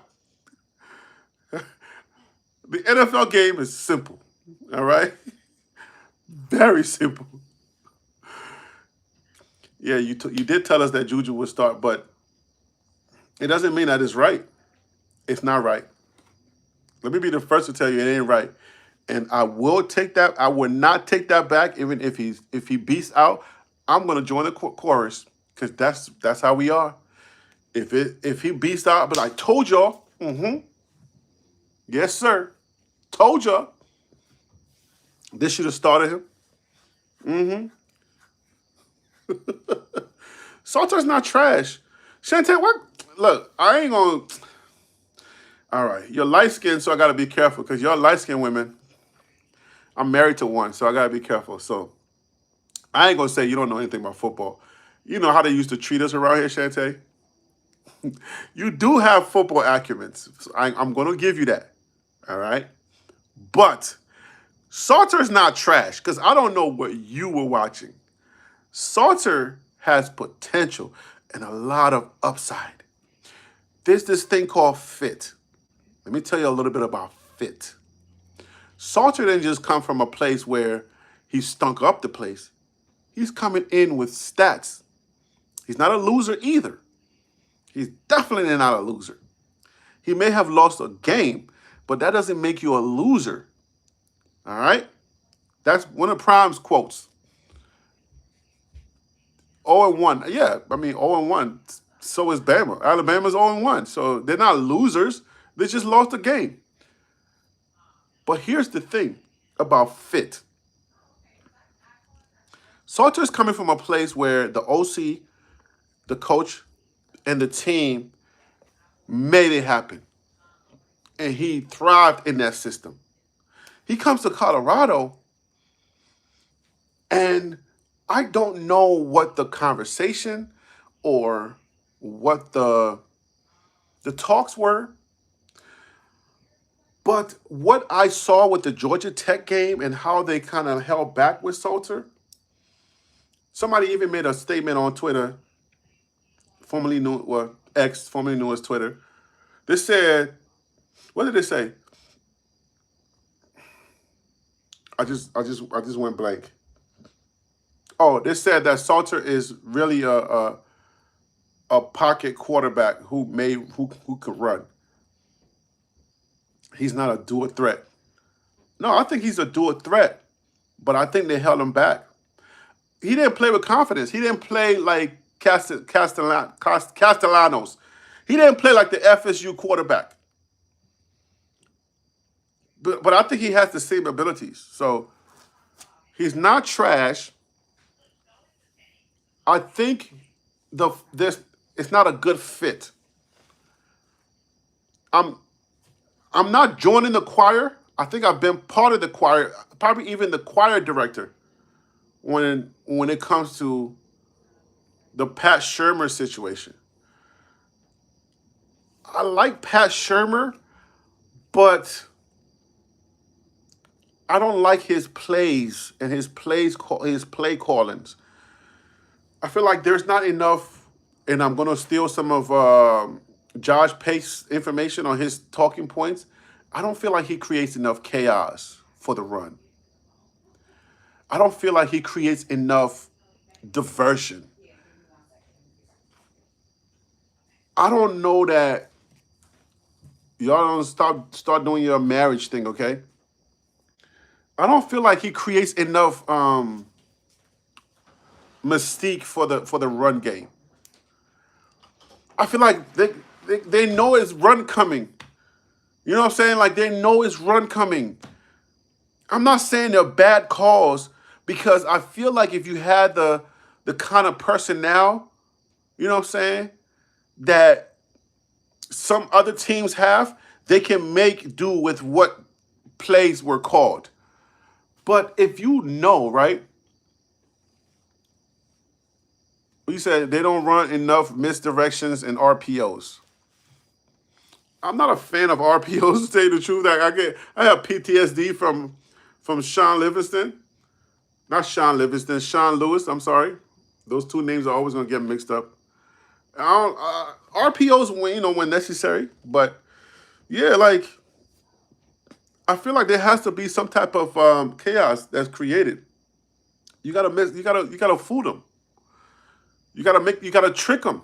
The NFL game is simple, all right? Very simple. Yeah, you did tell us that Juju would start, but it doesn't mean that it's right. It's not right. Let me be the first to tell you it ain't right. And I will take that. I will not take that back, even if he beats out. I'm gonna join the chorus because that's how we are. If he beats out, but I told y'all. Yes, sir. Told y'all. This should have started him. Salter's not trash. Shantae, what? Look, I ain't gonna. All right, you're light skinned, so I gotta be careful because you're light skinned women. I'm married to one, so I gotta be careful. So I ain't gonna say you don't know anything about football. You know how they used to treat us around here, Shantae. You do have football acumen. So I'm gonna give you that. All right, but Salter's not trash because I don't know what you were watching. Salter has potential and a lot of upside. There's this thing called fit. Let me tell you a little bit about fit. Salter didn't just come from a place where he stunk up the place. He's coming in with stats. He's not a loser either. He's definitely not a loser. He may have lost a game, but that doesn't make you a loser. All right? That's one of Prime's quotes. 0-1. Yeah, I mean 0-1. So is Bama. Alabama's 0-1. So they're not losers. They just lost a game. But here's the thing about fit. Salter's coming from a place where the OC, the coach, and the team made it happen. And he thrived in that system. He comes to Colorado, and I don't know what the conversation or what the talks were, but what I saw with the Georgia Tech game and how they kind of held back with Salter, somebody even made a statement on Twitter, formerly known, well, X, formerly known as Twitter. They said, what did they say? I just went blank. Oh, they said that Salter is really a pocket quarterback who could run. He's not a dual threat. No, I think he's a dual threat, but I think they held him back. He didn't play with confidence. He didn't play like Castellanos. He didn't play like the FSU quarterback. But I think he has the same abilities. So he's not trash. I think it's not a good fit. I'm not joining the choir. I think I've been part of the choir, probably even the choir director when it comes to the Pat Shurmur situation. I like Pat Shurmur, but I don't like his plays and his play callings. I feel like there's not enough, and I'm going to steal some of Josh Pace's information on his talking points. I don't feel like he creates enough chaos for the run. I don't feel like he creates enough diversion. I don't know that y'all don't start doing your marriage thing, okay? I don't feel like he creates enough mystique for the run game. I feel like they know it's run coming. You know what I'm saying? Like they know it's run coming. I'm not saying they're bad calls because I feel like if you had the kind of personnel, you know what I'm saying, that some other teams have, they can make do with what plays were called. But if you know, right, you said they don't run enough misdirections and RPOs. I'm not a fan of RPOs to tell you the truth. I have PTSD from Sean Livingston. Not Sean Livingston, Sean Lewis, I'm sorry. Those two names are always gonna get mixed up. RPOs when necessary, but yeah, like I feel like there has to be some type of chaos that's created. You gotta fool them. You gotta trick them.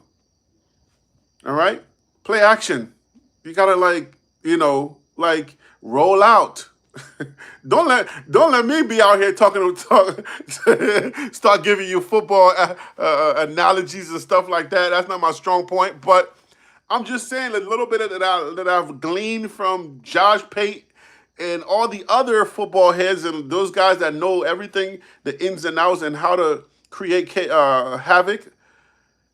All right, play action. You gotta like roll out. Don't let me be out here start giving you football analogies and stuff like that. That's not my strong point. But I'm just saying a little bit of that I've gleaned from Josh Pate and all the other football heads and those guys that know everything, the ins and outs, and how to create havoc.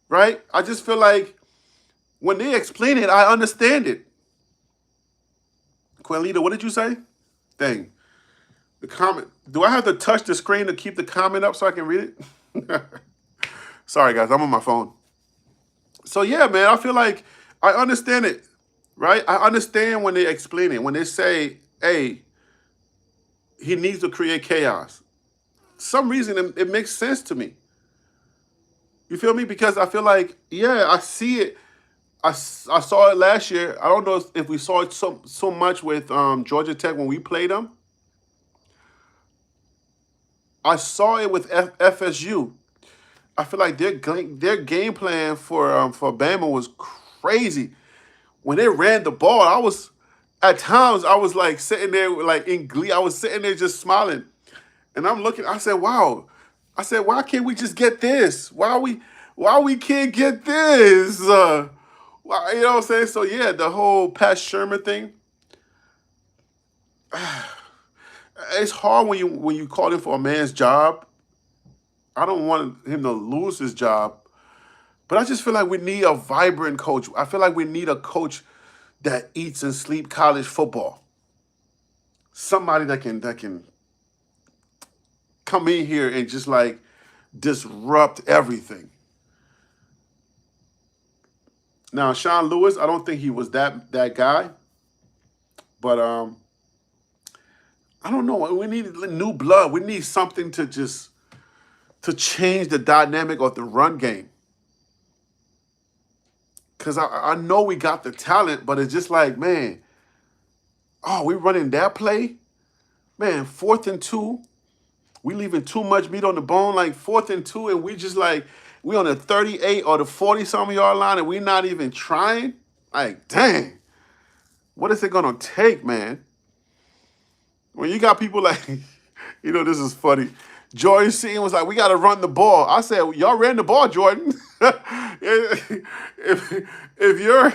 Right? I just feel like when they explain it, I understand it. Quelita, what did you say? Dang. The comment. Do I have to touch the screen to keep the comment up so I can read it? Sorry, guys. I'm on my phone. So, yeah, man, I feel like I understand it, right? I understand when they explain it. When they say, hey, he needs to create chaos. Some reason it makes sense to me. You feel me? Because I feel like, yeah, I see it. I saw it last year. I don't know if we saw it so much with Georgia Tech when we played them. I saw it with FSU. I feel like their game plan for Bama was crazy. When they ran the ball, at times I was like sitting there like in glee. I was sitting there just smiling, and I'm looking. I said, "Wow." I said, "Why can't we just get this? Why we can't get this?" You know what I'm saying? So yeah, the whole Pat Shermer thing. It's hard when you call in for a man's job. I don't want him to lose his job, but I just feel like we need a vibrant coach. I feel like we need a coach that eats and sleep college football. Somebody that can come in here and just like disrupt everything. Now, Sean Lewis, I don't think he was that guy, but I don't know. We need new blood. We need something to change the dynamic of the run game. Because I know we got the talent, but it's just like, man, oh, we running that play? Man, 4th and 2. We leaving too much meat on the bone, like 4th and 2, and we just like, we on the 38 or the 40-something yard line, and we not even trying? Like, dang. What is it going to take, man? When you got people like, this is funny. Jordan Seaton was like, we got to run the ball. I said, y'all ran the ball, Jordan. if you're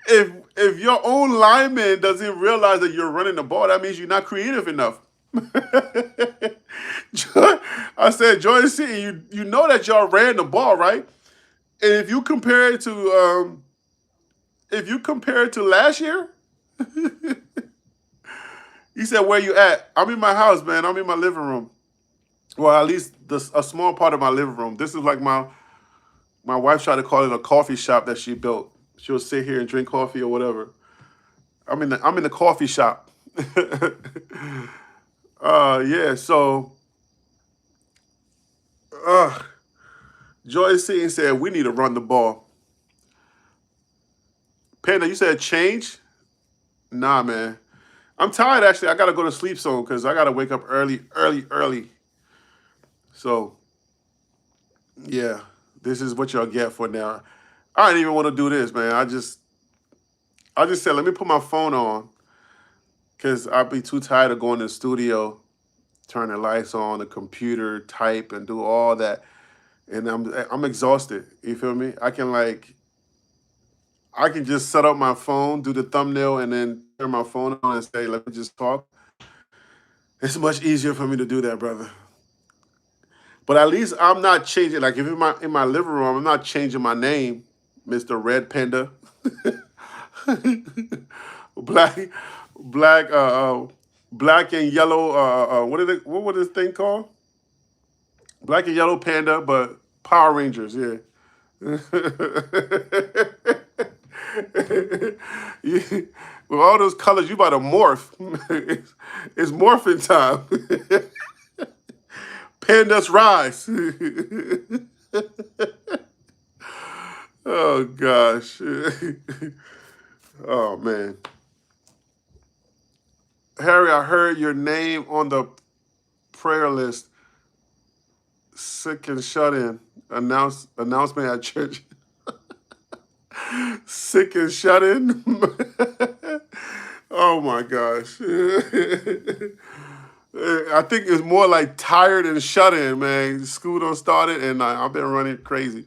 if your own lineman doesn't realize that you're running the ball, that means you're not creative enough. I said, Jordan Seaton, you know that y'all ran the ball, right? And if you compare it to last year, he said, where you at? I'm in my house, man. I'm in my living room. Well, at least a small part of my living room. This is like my wife tried to call it a coffee shop that she built. She'll sit here and drink coffee or whatever. I'm in the coffee shop. Yeah. So, Joyce Seaton said we need to run the ball. Panda, you said change? Nah, man. I'm tired. Actually, I gotta go to sleep soon because I gotta wake up early, early, early. So, yeah, this is what y'all get for now. I didn't even want to do this, man. I just said let me put my phone on because I'd be too tired of going to the studio, turn the lights on, the computer, type, and do all that, and I'm exhausted. You feel me? I can just set up my phone, do the thumbnail, and then turn my phone on and say, let me just talk. It's much easier for me to do that, brother. But at least I'm not changing. Like if in my living room, I'm not changing my name, Mr. Red Panda. black, black, black and yellow. What was this thing called? Black and yellow panda, but Power Rangers. Yeah. You- with all those colors, you about to morph. It's morphing time. Pandas rise. Oh gosh. Oh man. Harry, I heard your name on the prayer list. Sick and shut in. Announcement at church. Sick and shut in. Oh my gosh. I think it's more like tired and shut in, man. School don't started and I've been running crazy.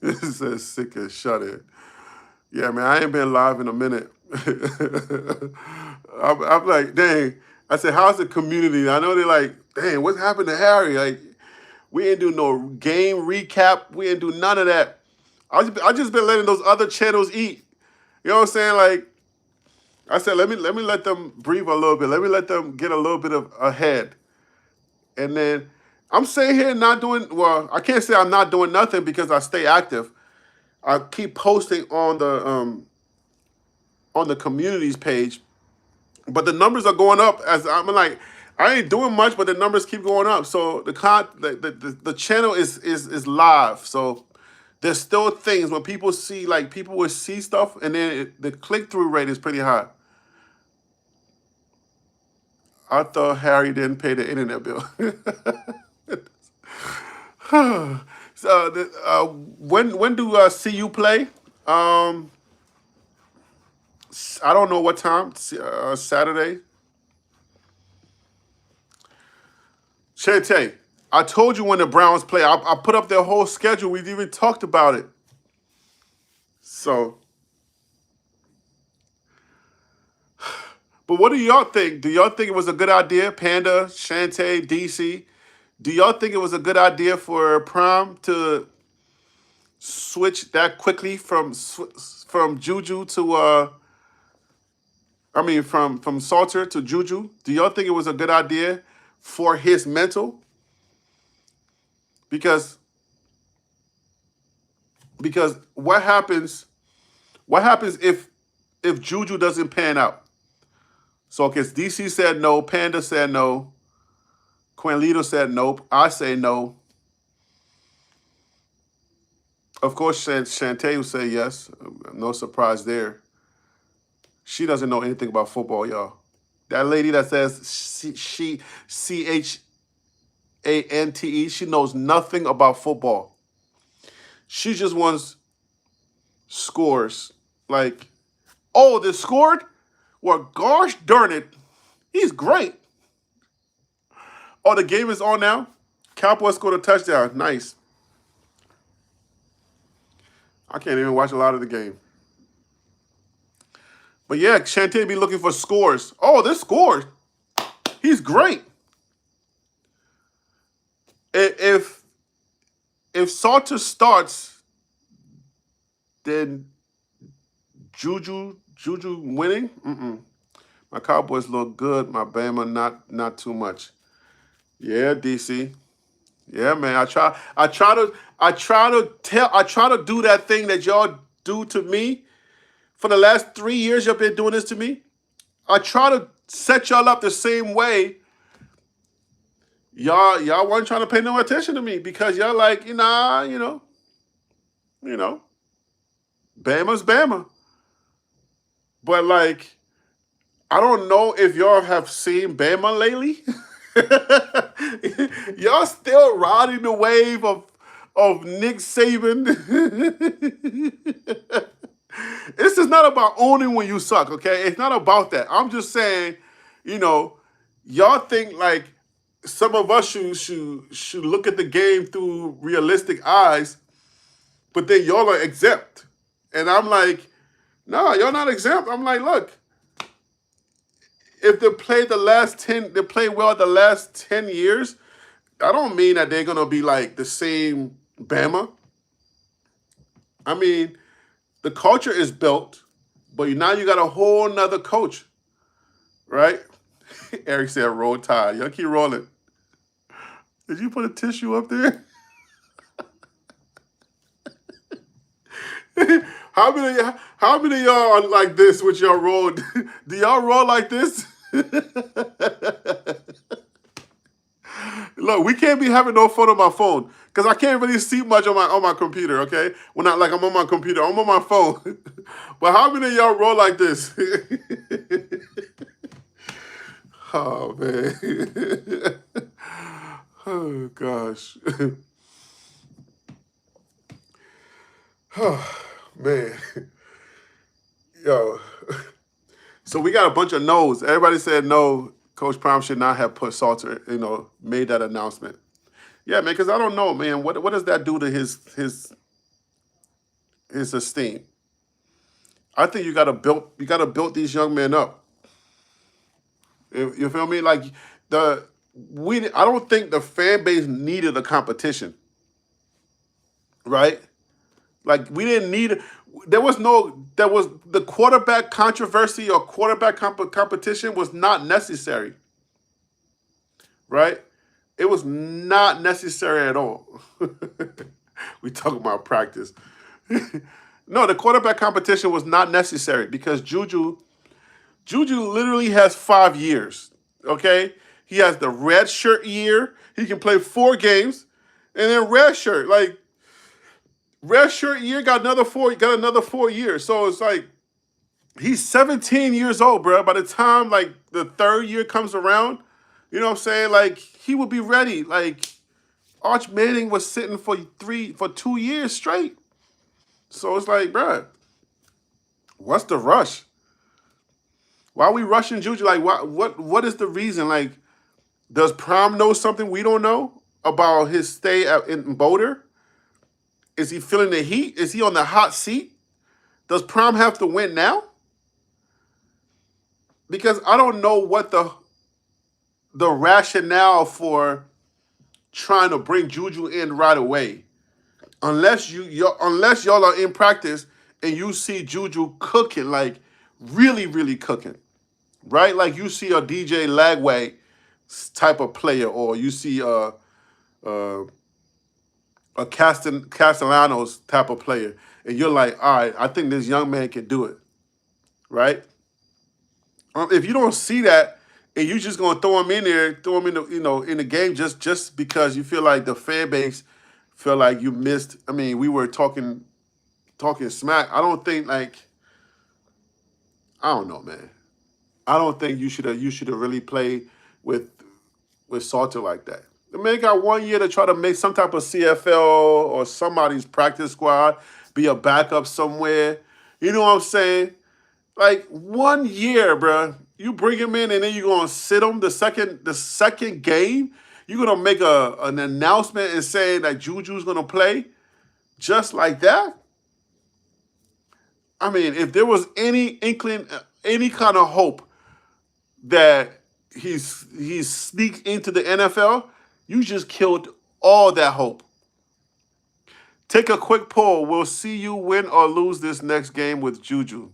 It says sick and shut in. Yeah, man, I ain't been live in a minute. I'm like, dang. I said, how's the community? I know they're like, dang, what's happened to Harry? Like, we ain't do no game recap. We ain't do none of that. I just been letting those other channels eat. You know what I'm saying? Like, I said, let me let them breathe a little bit. Let me let them get a little bit of ahead. And then I'm sitting here not doing, well, I can't say I'm not doing nothing because I stay active. I keep posting on the communities page, but the numbers are going up as I'm like, I ain't doing much, but the numbers keep going up. So the channel is live. So there's still things when people see, like, people will see stuff and then the click-through rate is pretty high. I thought Harry didn't pay the internet bill. So when do CU play? I don't know what time. Saturday. Chante, I told you when the Browns play. I put up their whole schedule. We've even talked about it. So, but what do y'all think? Do y'all think it was a good idea, Panda, Chante, DC? Do y'all think it was a good idea for Prime to switch that quickly from Juju to from Salter to Juju? Do y'all think it was a good idea for his mental? Because what happens if Juju doesn't pan out? So because DC said no, Panda said no, Quinlito said nope, I say no. Of course, Shantae will say yes. No surprise there. She doesn't know anything about football, y'all. That lady that says she CHANTE, she knows nothing about football. She just wants scores. Like, oh, they scored? Well, gosh darn it, he's great. Oh, the game is on now? Cowboys scored a touchdown. Nice. I can't even watch a lot of the game. But yeah, Shantae be looking for scores. Oh, this scored. He's great. If Salter starts, then Juju winning. My Cowboys look good. My Bama not too much. Yeah, DC. Yeah, man. I try to do that thing that y'all do to me. For the last 3 years, y'all been doing this to me. I try to set y'all up the same way. Y'all weren't trying to pay no attention to me because y'all like, nah, you know, Bama's Bama. But like, I don't know if y'all have seen Bama lately. Y'all still riding the wave of Nick Saban. This is not about owning when you suck, okay? It's not about that. I'm just saying, you know, y'all think like some of us should look at the game through realistic eyes, but then y'all are exempt. And I'm like, no, y'all not exempt. I'm like, look, if they play well the last 10 years, I don't mean that they're gonna be like the same Bama. I mean, the culture is built. But now you got a whole nother coach, right? Eric said, roll tide. Y'all keep rolling. Did you put a tissue up there? How many of y'all are like this with your roll? Do y'all roll like this? Look, we can't be having no fun on my phone because I can't really see much on my computer. Okay, when I like I'm on my computer, I'm on my phone. But how many of y'all roll like this? Oh man. Oh gosh. Oh man. Yo. So we got a bunch of no's. Everybody said no. Coach Prime should not have put Salter, made that announcement. Yeah, man, because I don't know, man. What does that do to his esteem? I think you gotta build these young men up. You feel me? Like I don't think the fan base needed a competition, right? Like we didn't need. There was the quarterback controversy or quarterback competition was not necessary, right? It was not necessary at all. We talking about practice. No, the quarterback competition was not necessary because Juju literally has 5 years. Okay, he has the red shirt year. He can play 4 games, and then red shirt year got another 4 years. So it's like he's 17 years old, bro. By the time like the third year comes around, you know what I'm saying? Like he would be ready. Like Arch Manning was sitting for 2 years straight. So it's like, bro, what's the rush? Why are we rushing Juju? Like, what is the reason? Like, does Prom know something we don't know about his stay in Boulder? Is he feeling the heat? Is he on the hot seat? Does Prom have to win now? Because I don't know what the rationale for trying to bring Juju in right away, unless y'all are in practice and you see Juju cooking, like really really cooking, right? Like you see a DJ Lagway type of player, or you see a Castellanos type of player, and you're like, all right, I think this young man can do it, right? If you don't see that, and you just gonna throw him in there, throw him in in the game just because you feel like the fan base feel like you missed. I mean, we were talking smack. I don't think I don't know, man. I don't think you should have really played with Salter like that. The man got 1 year to try to make some type of CFL or somebody's practice squad, be a backup somewhere. You know what I'm saying? Like 1 year, bro. You bring him in and then you're gonna sit him the second game. You're gonna make an announcement and say that Juju's gonna play just like that. I mean, if there was any inkling, any kind of hope that he's sneaked into the NFL, you just killed all that hope. Take a quick poll. We'll see you win or lose this next game with Juju.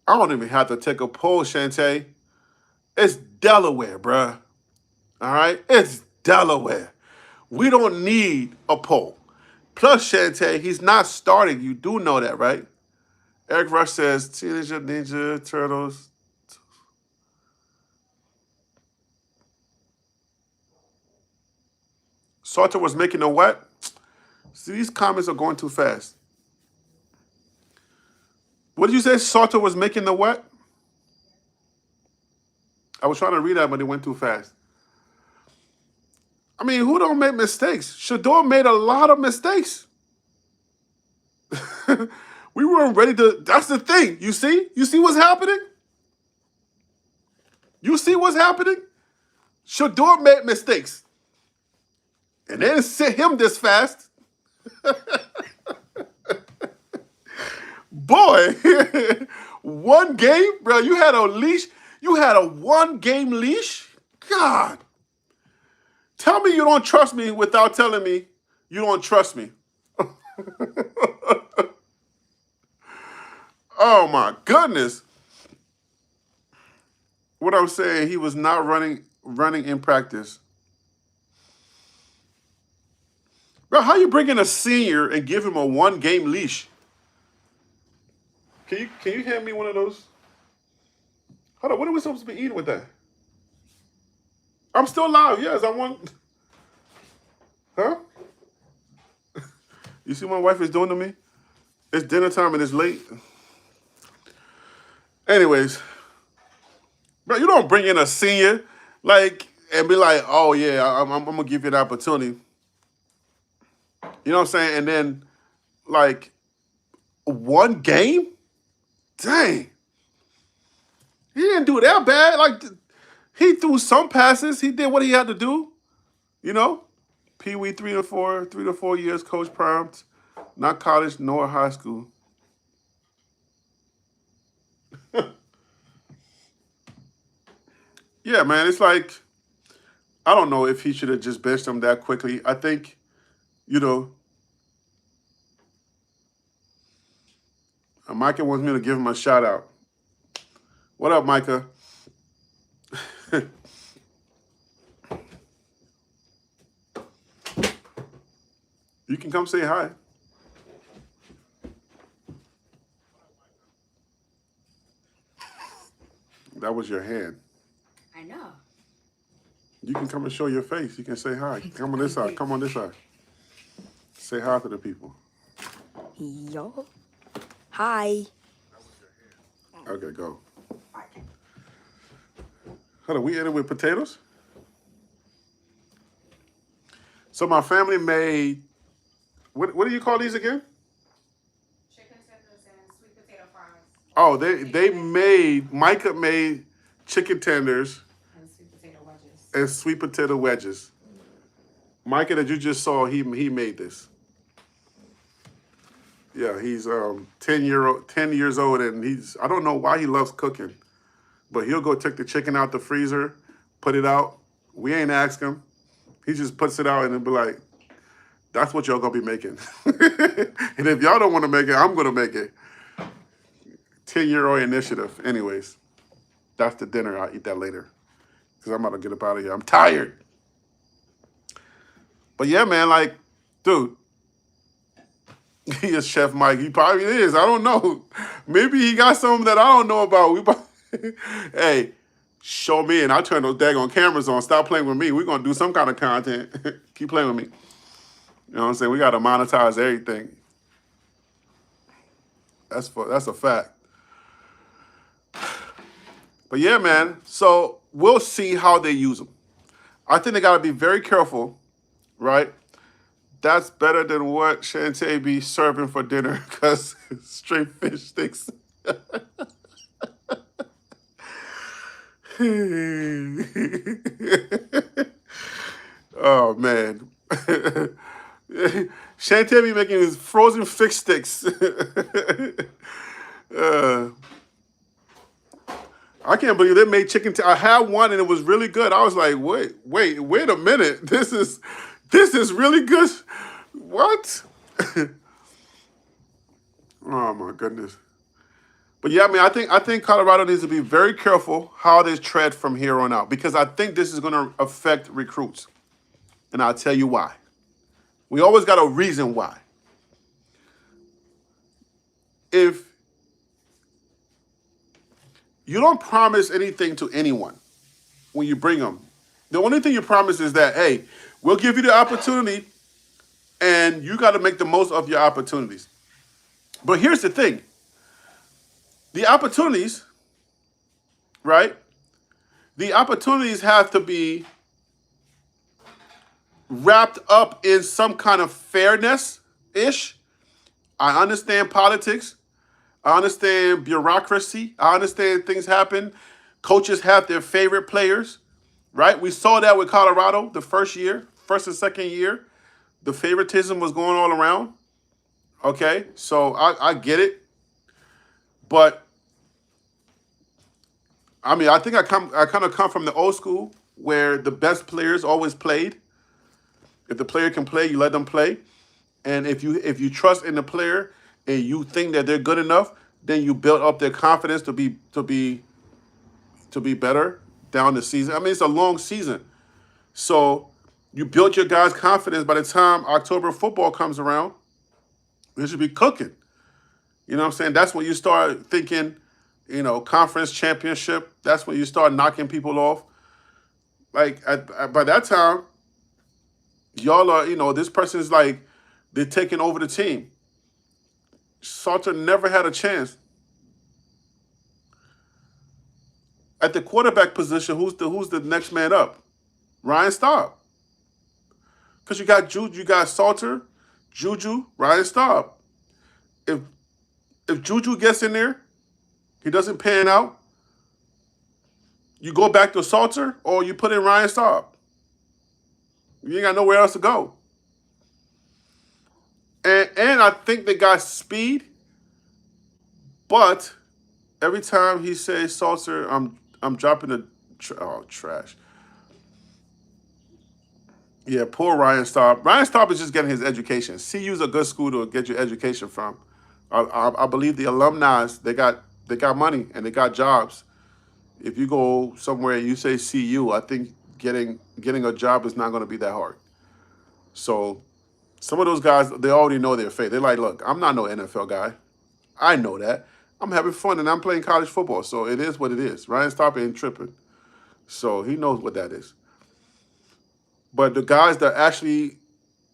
I don't even have to take a poll, Shantae. It's Delaware, bruh. All right? It's Delaware. We don't need a poll. Plus, Shantae, he's not starting. You do know that, right? Eric Rush says, Teenage Ninja Turtles. Salter was making a what? See, these comments are going too fast. What did you say? Salter was making the what? I was trying to read that, but it went too fast. I mean, who don't make mistakes? Shador made a lot of mistakes. We weren't ready to. That's the thing. You see? You see what's happening? You see what's happening? Shador made mistakes. And they didn't sit him this fast. Boy, 1 game, bro. You had a leash. You had a 1 game leash? God. Tell me you don't trust me without telling me you don't trust me. Oh my goodness. What I'm saying, he was not running in practice. Bro, how you bring in a senior and give him a 1-game leash? Can you hand me one of those? Hold on, what are we supposed to be eating with that? I'm still live, yes. I want. Huh? You see what my wife is doing to me? It's dinner time and it's late. Anyways, bro, you don't bring in a senior and be like, oh yeah, I'm gonna give you an opportunity. You know what I'm saying? And then like 1 game? Dang. He didn't do that bad. Like he threw some passes. He did what he had to do. You know? Pee Wee 3 to 4 years, coach prompt, not college nor high school. Yeah, man, it's like I don't know if he should have just benched him that quickly. I think, you know, Micah wants me to give him a shout out. What up, Micah? You can come say hi. That was your hand. I know. You can come and show your face. You can say hi. Come on this side. Come on this side. Say hi to the people. Yo. Hi. Okay, go. Hold on, we ate it with potatoes? So my family made, what do you call these again? Chicken tenders and sweet potato fries. Oh, Micah made chicken tenders And sweet potato wedges. and sweet potato wedges. Micah, that you just saw, he made this. Yeah, he's 10 years old, and I don't know why he loves cooking, but he'll go take the chicken out the freezer, put it out. We ain't ask him. He just puts it out and then be like, that's what y'all gonna be making. And if y'all don't want to make it, I'm gonna make it. 10-year-old initiative. Anyways, that's the dinner. I'll eat that later because I'm about to get up out of here. I'm tired. But yeah, man, like, dude, he is Chef Mike. He probably is. I don't know. Maybe he got something that I don't know about. Hey, show me and I'll turn those daggone cameras on. Stop playing with me. We're going to do some kind of content. Keep playing with me. You know what I'm saying? We got to monetize everything. That's a fact. But yeah, man. So we'll see how they use them. I think they got to be very careful, right? That's better than what Shantae be serving for dinner because straight fish sticks. Oh, man. Shantae be making his frozen fish sticks. I can't believe they made chicken. I had one and it was really good. I was like, wait a minute. This is really good. What? Oh my goodness. But yeah, I mean, I think Colorado needs to be very careful how they tread from here on out because I think this is going to affect recruits, and I'll tell you why. We always got a reason why. If you don't promise anything to anyone when you bring them, the only thing you promise is that, hey, we'll give you the opportunity and you got to make the most of your opportunities. But here's the thing. The opportunities, right? The opportunities have to be wrapped up in some kind of fairness-ish. I understand politics. I understand bureaucracy. I understand things happen. Coaches have their favorite players, right? We saw that with Colorado the first and second year. The favoritism was going all around. Okay, so I get it. But, I mean, I think I kind of come from the old school where the best players always played. If the player can play, you let them play. And if you trust in the player and you think that they're good enough, then you build up their confidence to be better down the season. I mean, it's a long season, so you build your guys' confidence. By the time October football comes around, they should be cooking. You know what I'm saying? That's when you start thinking, conference championship. That's when you start knocking people off. Like by that time, y'all are, this person's like they're taking over the team. Salter never had a chance at the quarterback position. Who's the next man up? Ryan Staub. Because you got Salter, Juju, Ryan Staub. If if Juju gets in there, he doesn't pan out. You go back to Salter or you put in Ryan Staub. You ain't got nowhere else to go. And I think they got speed, but every time he says Salter, I'm dropping the trash. Yeah, poor Ryan Staub. Ryan Staub is just getting his education. CU's a good school to get your education from. I believe the alumni they got money and they got jobs. If you go somewhere and you say CU, I think getting a job is not going to be that hard. So some of those guys, they already know their fate. They're like, look, I'm not no NFL guy. I know that. I'm having fun and I'm playing college football. So it is what it is. Ryan Staub ain't tripping. So he knows what that is. But the guys that actually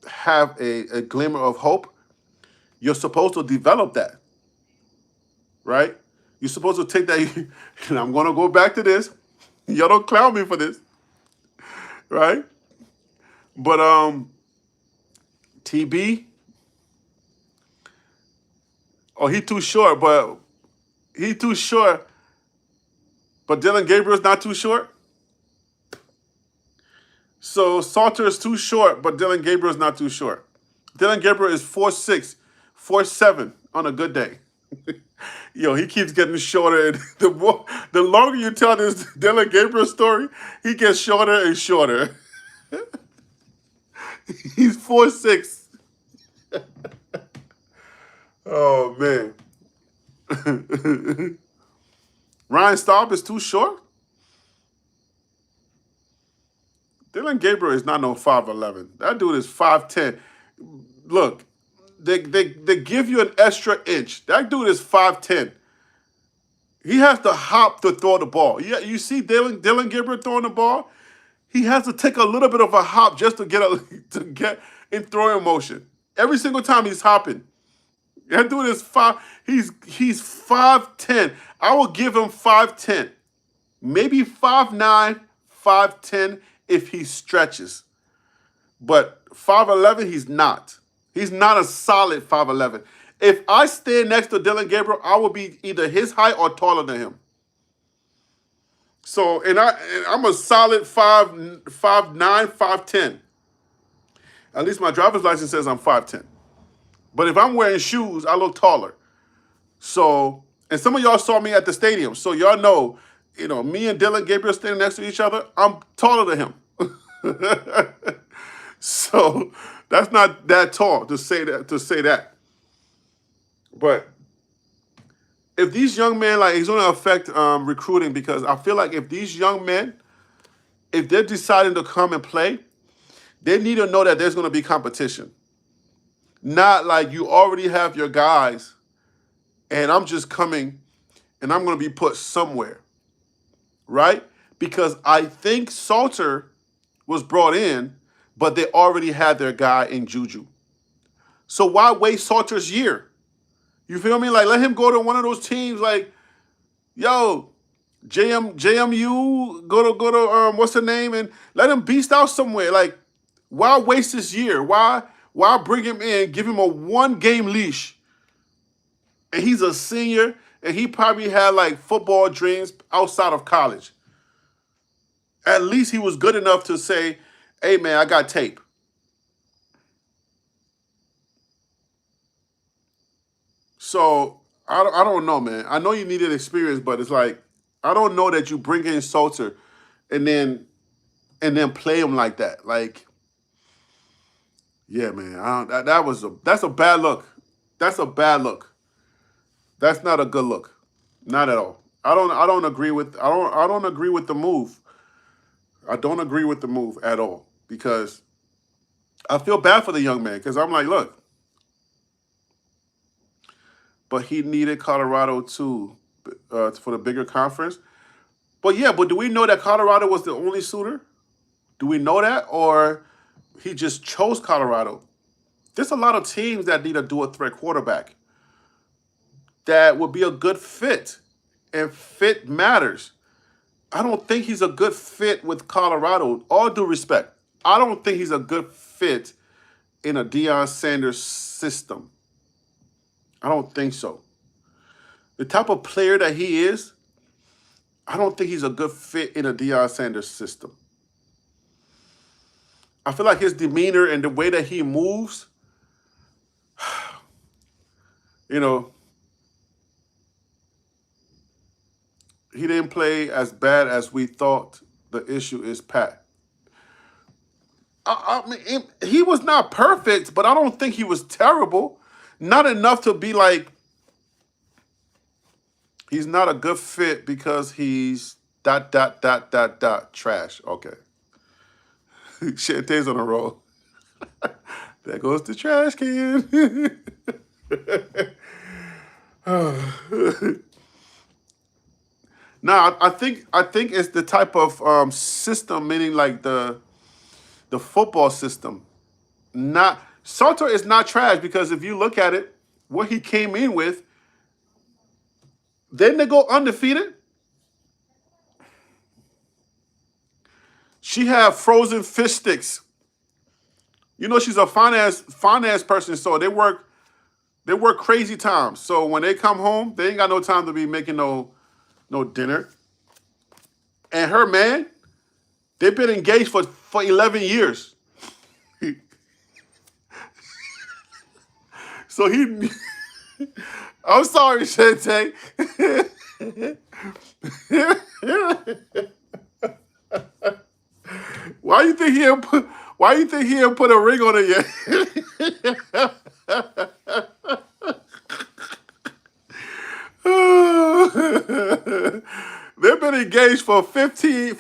have a glimmer of hope, you're supposed to develop that, right? You're supposed to take that, and I'm going to go back to this. Y'all don't clown me for this, right? But TB, oh, he too short, but Dylan Gabriel's not too short. So Salter is too short, but Dylan Gabriel's not too short. Dylan Gabriel is 4'6", 4'7" on a good day. Yo, he keeps getting shorter. And the longer you tell this Dylan Gabriel story, he gets shorter and shorter. He's 4'6". Oh, man. Ryan Staub is too short? Dylan Gabriel is not no 5'11". That dude is 5'10". Look, they give you an extra inch. That dude is 5'10". He has to hop to throw the ball. Yeah, you see Dylan Gabriel throwing the ball? He has to take a little bit of a hop just to get in throwing motion. Every single time he's hopping. That dude is he's 5'10". I will give him 5'10". Maybe 5'9", 5'10" if he stretches. But 5'11", he's not. He's not a solid 5'11". If I stand next to Dylan Gabriel, I will be either his height or taller than him. So, I'm a solid 5'9", 5'10". At least my driver's license says I'm 5'10". But if I'm wearing shoes, I look taller. So, and some of y'all saw me at the stadium. So y'all know, me and Dylan Gabriel standing next to each other, I'm taller than him. So that's not that tall to say that. But if these young men, like, it's going to affect recruiting, because I feel like if these young men, if they're deciding to come and play, they need to know that there's going to be competition. Not like you already have your guys and I'm just coming and I'm going to be put somewhere, right? Because I think Salter was brought in, but they already had their guy in Juju. So why waste Salter's year? You feel me? Like, let him go to one of those teams like, yo, JMU, go to what's the name, and let him beast out somewhere. Like, why waste his year? Why bring him in, give him a 1-game leash? And he's a senior, and he probably had like football dreams outside of college. At least he was good enough to say, hey man, I got tape. So I don't know, man. I know you needed experience, but it's like, I don't know that you bring in Salter and then play him like that. Like, yeah, man. That's a bad look. That's a bad look. That's not a good look. Not at all. I don't agree with I don't agree with the move. I don't agree with the move at all because I feel bad for the young man because I'm like, look, but he needed Colorado too for the bigger conference. But yeah, but do we know that Colorado was the only suitor? Do we know that, or he just chose Colorado? There's a lot of teams that need a dual threat quarterback that would be a good fit, and fit matters. I don't think he's a good fit with Colorado. All due respect, I don't think he's a good fit in a Deion Sanders system. I don't think so. The type of player that he is, I don't think he's a good fit in a Deion Sanders system. I feel like his demeanor and the way that he moves, you know, he didn't play as bad as we thought. The issue is Pat. I mean, he was not perfect, but I don't think he was terrible. Not enough to be like, he's not a good fit because he's dot, dot, dot, dot, dot, trash. Okay. Shantae's on a roll. There goes the trash can. No, I think it's the type of system, meaning like the football system. Not Salter is not trash because if you look at it, what he came in with, then they go undefeated. She had frozen fish sticks. You know she's a finance person, so they work crazy times. So when they come home, they ain't got no time to be making no dinner. And her man, they've been engaged for 11 years. So he I'm sorry, Shante. Why you think he didn't put a ring on it yet? They've been engaged for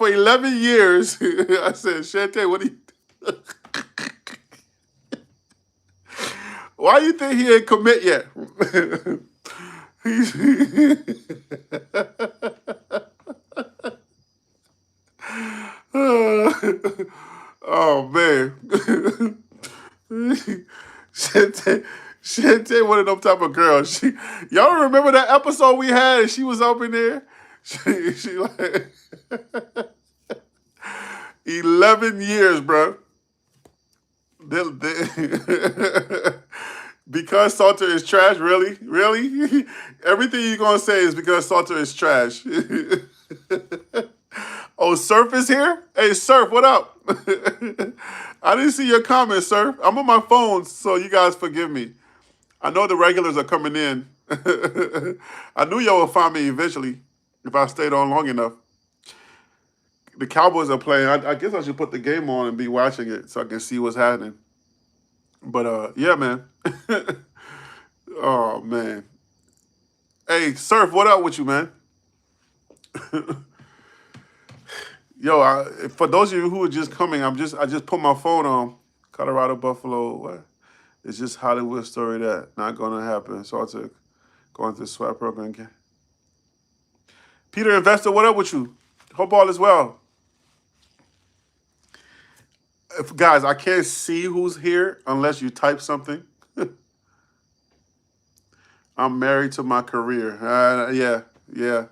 11 years. I said, Shante, what do you why you think he ain't commit yet? He's oh man. Shante one of them type of girls. Y'all remember that episode we had and she was up in there? She like 11 years, bro. Because Salter is trash, really? Really? Everything you're going to say is because Salter is trash. Oh, Surf is here? Hey, Surf, what up? I didn't see your comments, Surf. I'm on my phone, so you guys forgive me. I know the regulars are coming in. I knew y'all would find me eventually if I stayed on long enough. The Cowboys are playing. I guess I should put the game on and be watching it so I can see what's happening. But yeah, man. Oh man. Hey, Surf, what up with you, man? Yo, for those of you who are just coming, I just put my phone on. Colorado Buffalo. What? It's just Hollywood story that not gonna happen. So I took going through SWAT program again. Peter Investor, what up with you? Hope all is well. Guys, I can't see who's here unless you type something. I'm married to my career. Yeah.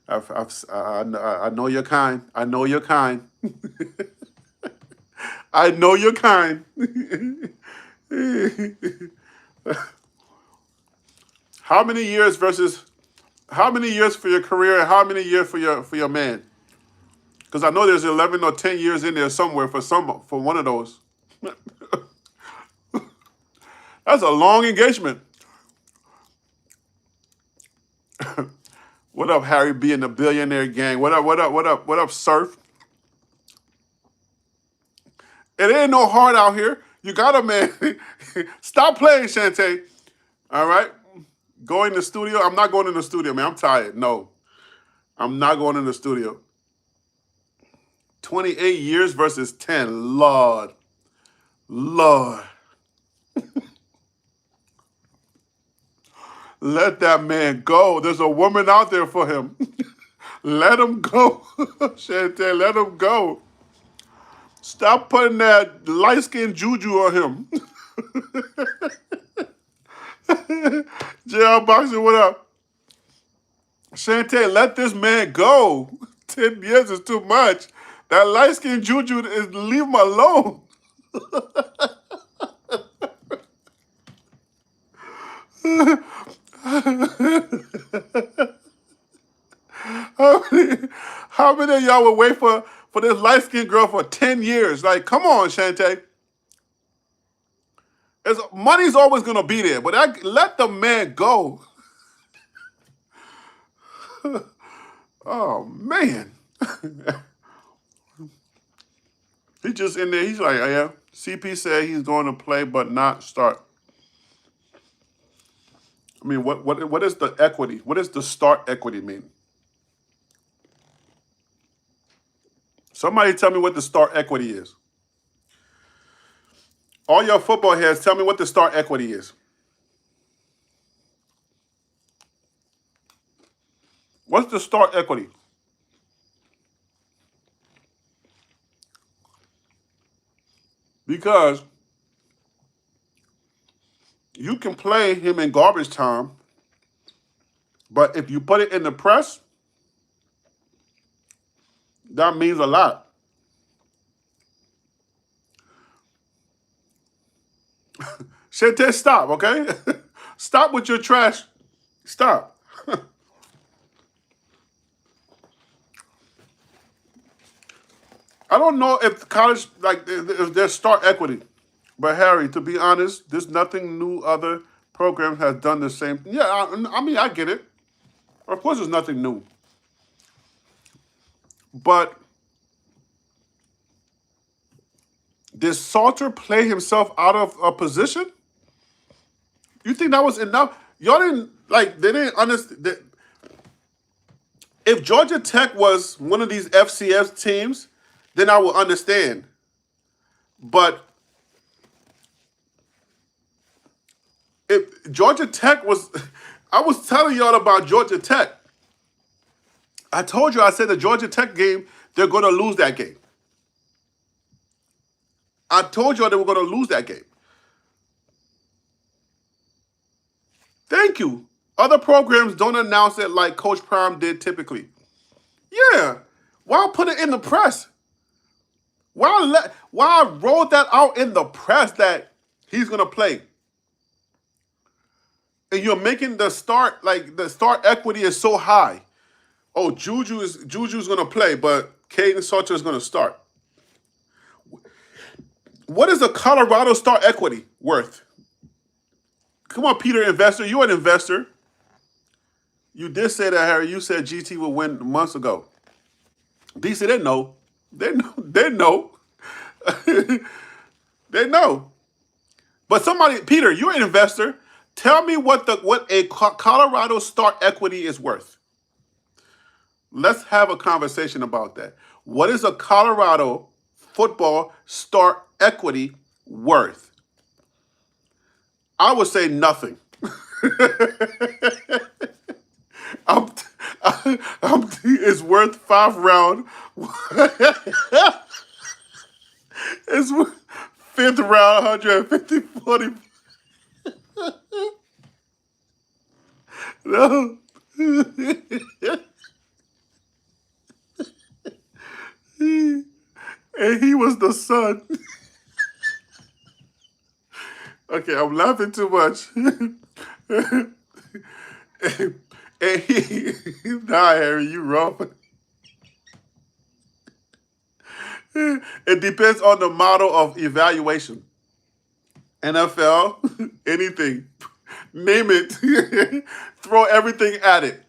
I know your kind. I know your kind. I know your kind. How many years for your career and how many years for your man? Because I know there's 11 or 10 years in there somewhere for one of those. That's a long engagement. What up, Harry B and the Billionaire Gang? What up, Surf? It ain't no hard out here. You got a man. Stop playing, Shante. All right? Go in the studio. I'm not going in the studio, man. I'm tired. No, I'm not going in the studio. 28 years versus 10. Lord. Lord. Let that man go. There's a woman out there for him. Let him go. Chantel, let him go. Stop putting that light-skinned juju on him. JL Boxer, what up? Shantae, let this man go. 10 years is too much. That light-skinned juju is leave him alone. How many of y'all would wait for this light-skinned girl for 10 years? Like, come on, Shantae. Money's always going to be there, but let the man go. Oh, man. He just in there. He's like, oh, yeah. CP said he's going to play but not start. I mean, what is the equity? What does the start equity mean? Somebody tell me what the start equity is. All your football heads, tell me what the start equity is. What's the start equity? Because you can play him in garbage time, but if you put it in the press, that means a lot. Shante, stop, okay? Stop with your trash. Stop. I don't know if college, like, if there's start equity. But Harry, to be honest, there's nothing new. Other programs has done the same. Yeah, I mean, I get it. Of course, there's nothing new. But did Salter play himself out of a position? You think that was enough? Y'all didn't, like, they didn't understand. If Georgia Tech was one of these FCS teams, then I would understand. But if Georgia Tech was, I was telling y'all about Georgia Tech. I told you, I said the Georgia Tech game, they're going to lose that game. I told y'all they were going to lose that game. Thank you. Other programs don't announce it like Coach Prime did typically. Yeah. Why put it in the press? Why roll that out in the press that he's going to play? And you're making the start equity is so high. Oh, Juju's going to play, but Caden Salter is going to start. What is a Colorado start equity worth? Come on, Peter, investor. You're an investor. You did say that, Harry. You said GT would win months ago. DC, they know. They know. They know. They know. But somebody, Peter, you're an investor. Tell me what a Colorado start equity is worth. Let's have a conversation about that. What is a Colorado football start equity worth? I would say nothing. It's worth 5 round. It's worth 5th round, 150, 40. No. And he was the son. Okay, I'm laughing too much. Nah, Harry, you wrong. It depends on the model of evaluation. NFL, anything. Name it. Throw everything at it.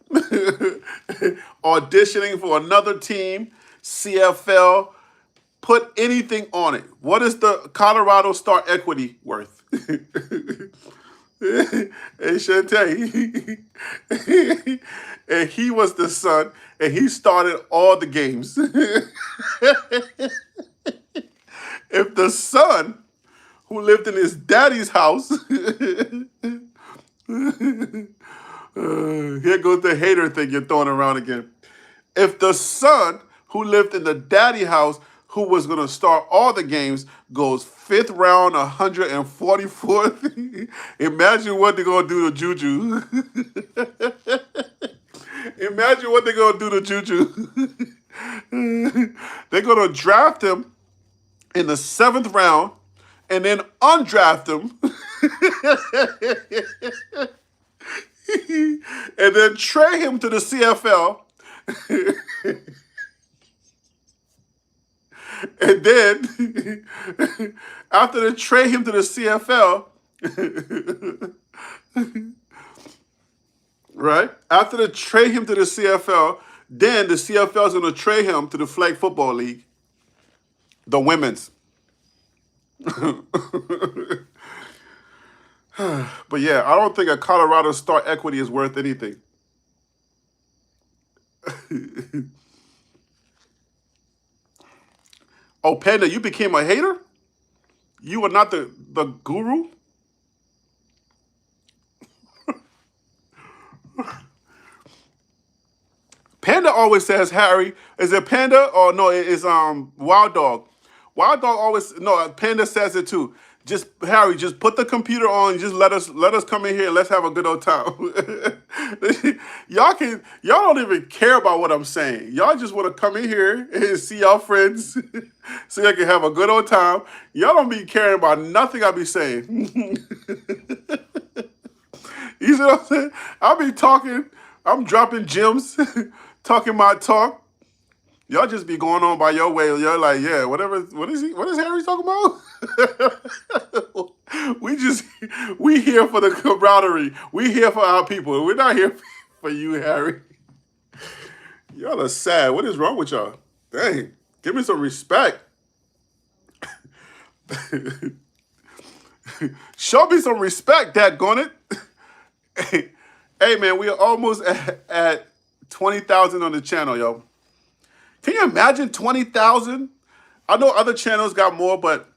Auditioning for another team, CFL, put anything on it. What is the Colorado start equity worth? And Shantae, and he was the son, and he started all the games. If the son who lived in his daddy's house, here goes the hater thing you're throwing around again. If the son who lived in the daddy house, who was going to start all the games, goes fifth round, 144th, imagine what they're going to do to Juju. Imagine what they're going to do to Juju. They're going to draft him in the 7th round and then undraft him and then trade him to the CFL. And then after they trade him to the CFL, right? After they trade him to the CFL, then the CFL is going to trade him to the Flag Football League, the women's. But yeah, I don't think a Colorado star equity is worth anything. Oh, Panda, you became a hater? You are not the guru? Panda always says, Harry, is it Panda or no, it's Wild Dog. Wild Dog always, no, Panda says it too. Just Harry, just put the computer on, just let us come in here and let's have a good old time. y'all don't even care about what I'm saying. Y'all just want to come in here and see y'all friends so y'all can have a good old time. Y'all don't be caring about nothing I be saying. You see what I'm saying? I be talking, I'm dropping gems, talking my talk. Y'all just be going on by your way. You're like, yeah, whatever. What is Harry talking about? we here for the camaraderie. We here for our people. We're not here for you, Harry. Y'all are sad. What is wrong with y'all? Dang, give me some respect. Show me some respect, dadgummit. Hey, man, we are almost at 20,000 on the channel, yo. Can you imagine 20,000? I know other channels got more, but,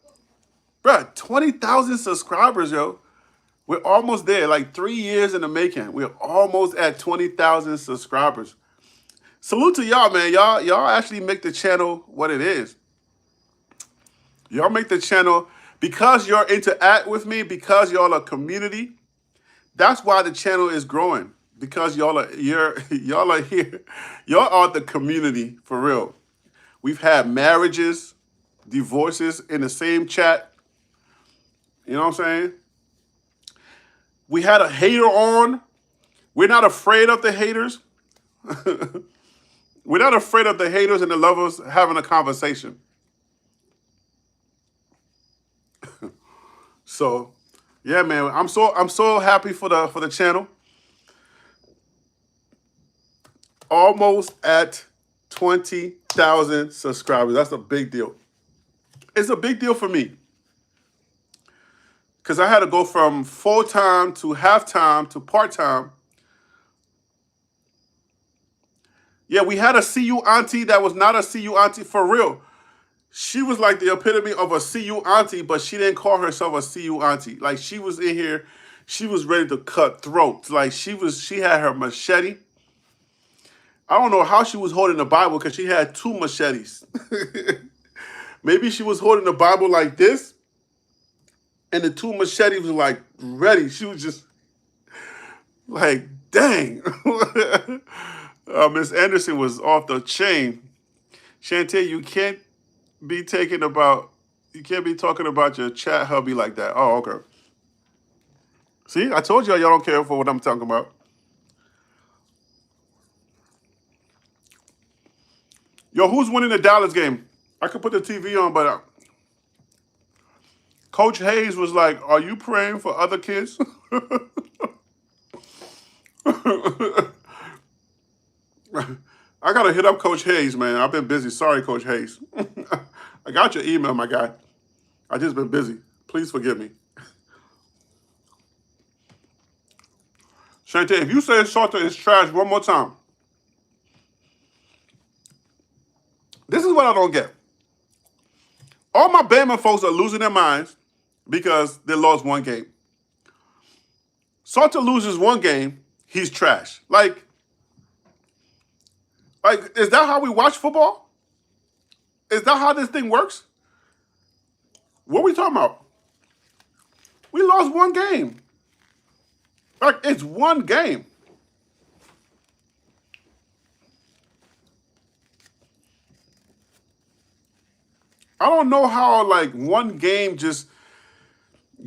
bruh, 20,000 subscribers, yo. We're almost there, like 3 years in the making. We're almost at 20,000 subscribers. Salute to y'all, man. Y'all actually make the channel what it is. Y'all make the channel, because y'all interact with me, because y'all are community, that's why the channel is growing. Because y'all are here. Y'all are the community for real. We've had marriages, divorces in the same chat. You know what I'm saying? We had a hater on. We're not afraid of the haters. We're not afraid of the haters and the lovers having a conversation. So, yeah, man, I'm so happy for the channel. Almost at 20,000 subscribers. That's a big deal. It's a big deal for me. Because I had to go from full-time to half-time to part-time. Yeah, we had a CU auntie that was not a CU auntie for real. She was like the epitome of a CU auntie, but she didn't call herself a CU auntie. Like, she was in here, she was ready to cut throats. Like, she had her machete. I don't know how she was holding the Bible because she had 2 machetes. Maybe she was holding the Bible like this, and the 2 machetes were like ready. She was just like, dang. Miss Anderson was off the chain. Shantae, you can't be talking about your chat hubby like that. Oh, okay. See, I told y'all don't care for what I'm talking about. Yo, who's winning the Dallas game? I could put the TV on, but Coach Hayes was like, are you praying for other kids? I got to hit up Coach Hayes, man. I've been busy. Sorry, Coach Hayes. I got your email, my guy. I just been busy. Please forgive me. Shantae, if you say Salter is trash one more time, this is what I don't get. All my Bama folks are losing their minds because they lost one game. Salter loses one game, he's trash. Is that how we watch football? Is that how this thing works? What are we talking about? We lost one game. Like, it's one game. I don't know how, like, one game just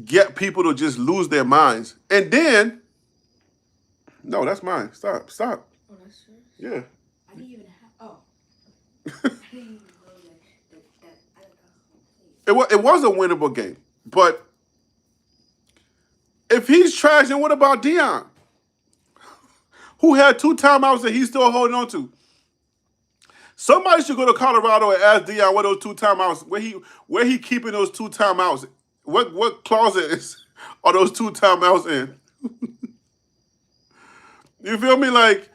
get people to just lose their minds. And then, no, that's mine. Stop. Oh, that's yours? Yeah. I didn't even have. Oh. I didn't even know that I It was a winnable game. But if he's trash, then what about Dion? Who had 2 timeouts that he's still holding on to? Somebody should go to Colorado and ask Dion what those 2 timeouts, where he keeping those 2 timeouts. What closet are those 2 timeouts in? You feel me? Like,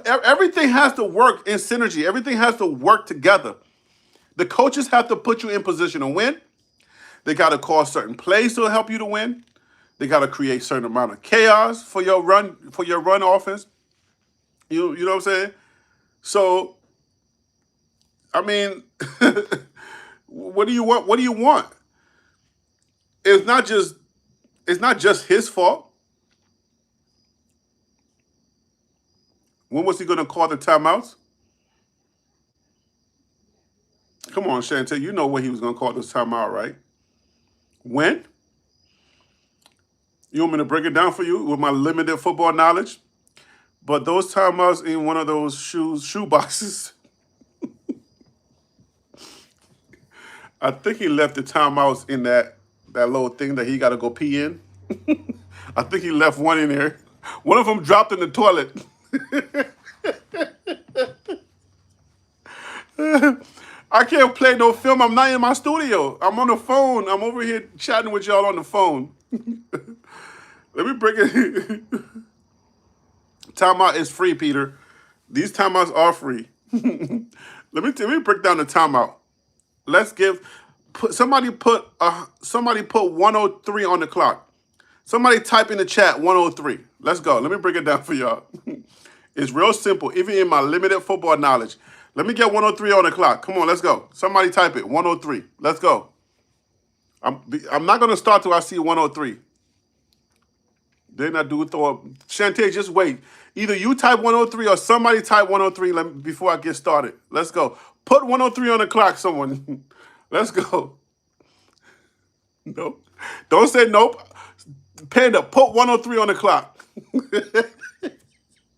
everything has to work in synergy. Everything has to work together. The coaches have to put you in position to win. They got to call certain plays to help you to win. They got to create certain amount of chaos for your run offense. You know what I'm saying? So, I mean, what do you want? What do you want? It's not just his fault. When was he going to call the timeouts? Come on, Chantel, you know when he was going to call this timeout, right? When? You want me to break it down for you with my limited football knowledge? But those timeouts in one of those shoe boxes, I think he left the timeouts in that little thing that he got to go pee in. I think he left one in there. One of them dropped in the toilet. I can't play no film. I'm not in my studio. I'm on the phone. I'm over here chatting with y'all on the phone. Let me break it. Timeout is free, Peter. These timeouts are free. Let me break down the timeout. Let's somebody put 103 on the clock. Somebody type in the chat 103. Let's go. Let me break it down for y'all. It's real simple, even in my limited football knowledge. Let me get 103 on the clock. Come on, let's go. Somebody type it 103. Let's go. I'm not gonna start till I see 103. Then I do throw. Shantae, just wait. Either you type 103 or somebody type 103 before I get started. Let's go. Put 103 on the clock, someone. Let's go. Nope. Don't say nope. Panda, put 103 on the clock.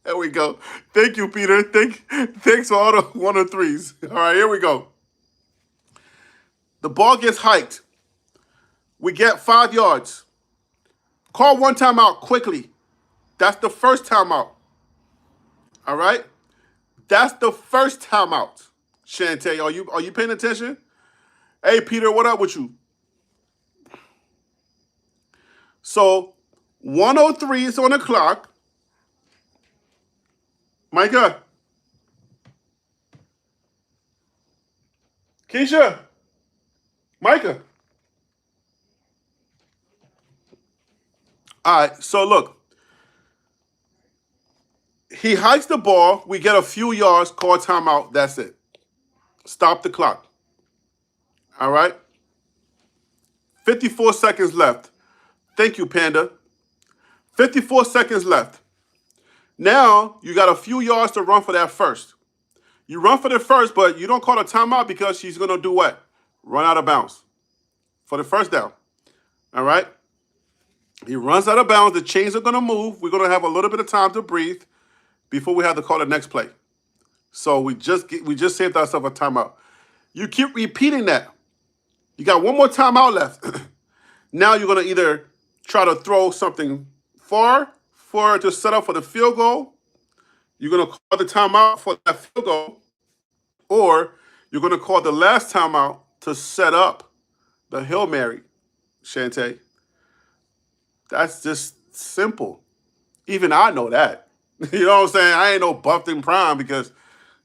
There we go. Thank you, Peter. Thanks for all the 103s. All right, here we go. The ball gets hiked. We get 5 yards. Call one timeout quickly. That's the first timeout. All right? That's the first timeout. Shantae, are you paying attention? Hey, Peter, what up with you? So, 103 is on the clock. Micah. Keisha. Micah. All right, so look. He hikes the ball. We get a few yards, call timeout. That's it. Stop the clock. All right? 54 seconds left. Thank you, Panda. 54 seconds left. Now, you got a few yards to run for that first. You run for the first, but you don't call a timeout because she's going to do what? Run out of bounds for the first down. All right? He runs out of bounds. The chains are going to move. We're going to have a little bit of time to breathe before we have to call the next play. So we just saved ourselves a timeout. You keep repeating that. You got one more timeout left. Now you're going to either try to throw something far to set up for the field goal. You're going to call the timeout for that field goal. Or you're going to call the last timeout to set up the Hail Mary, Shantae. That's just simple. Even I know that. You know what I'm saying? I ain't no buffed in prime because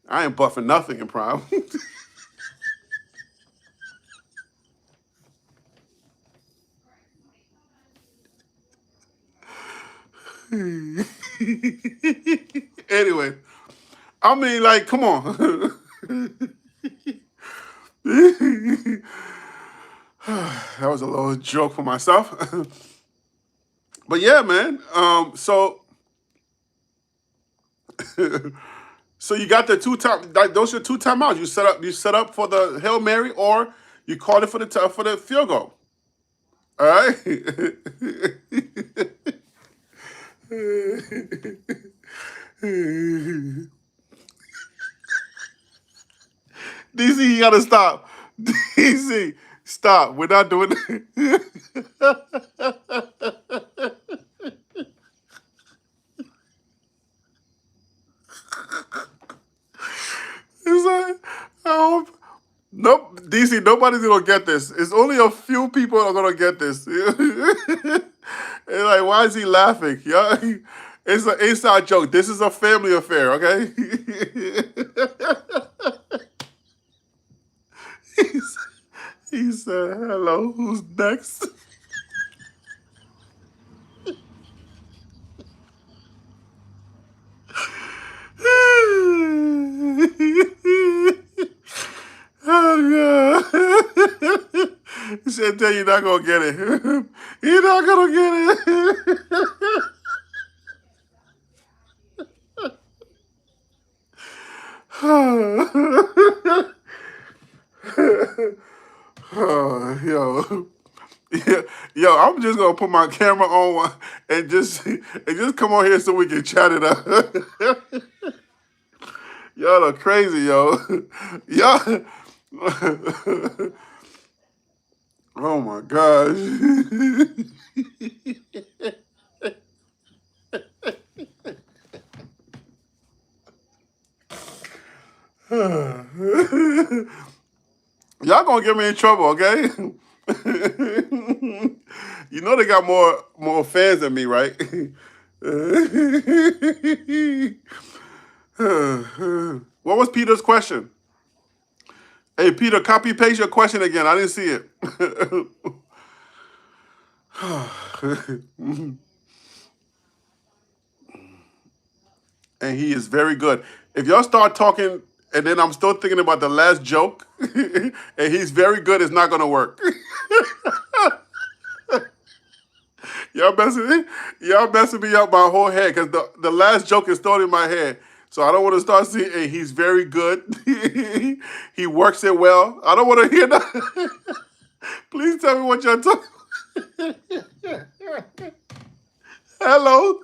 I ain't buffing nothing in prime. Anyway, I mean, like, come on. That was a little joke for myself. But yeah, man. So you got the two time. Like, those are two timeouts. You set up for the Hail Mary, or you called it for the field goal. All right. DC, you gotta stop. DC, stop. We're not doing it. It's like, I hope. Nope, DC, nobody's gonna get this. It's only a few people are gonna get this. It's like, why is he laughing? Yeah, it's an inside joke. This is a family affair, okay? He's, he said, "Hello, who's next?" Oh God! He said, "Tell you not gonna get it. You're not gonna get it." Oh, yo. Yeah, yo, I'm just gonna put my camera on and just come on here so we can chat it up. Y'all are crazy, yo. Y'all. Oh my gosh. Y'all gonna get me in trouble, okay? You know they got more fans than me, right? What was Peter's question? Hey, Peter, copy paste your question again. I didn't see it. And he is very good. If y'all start talking and then I'm still thinking about the last joke, and he's very good, it's not gonna work. y'all messing y'all messing me up my whole head because the last joke is still in my head. So I don't want to start seeing. Hey, he's very good. He works it well. I don't want to hear that. Please tell me what you're talking. Hello.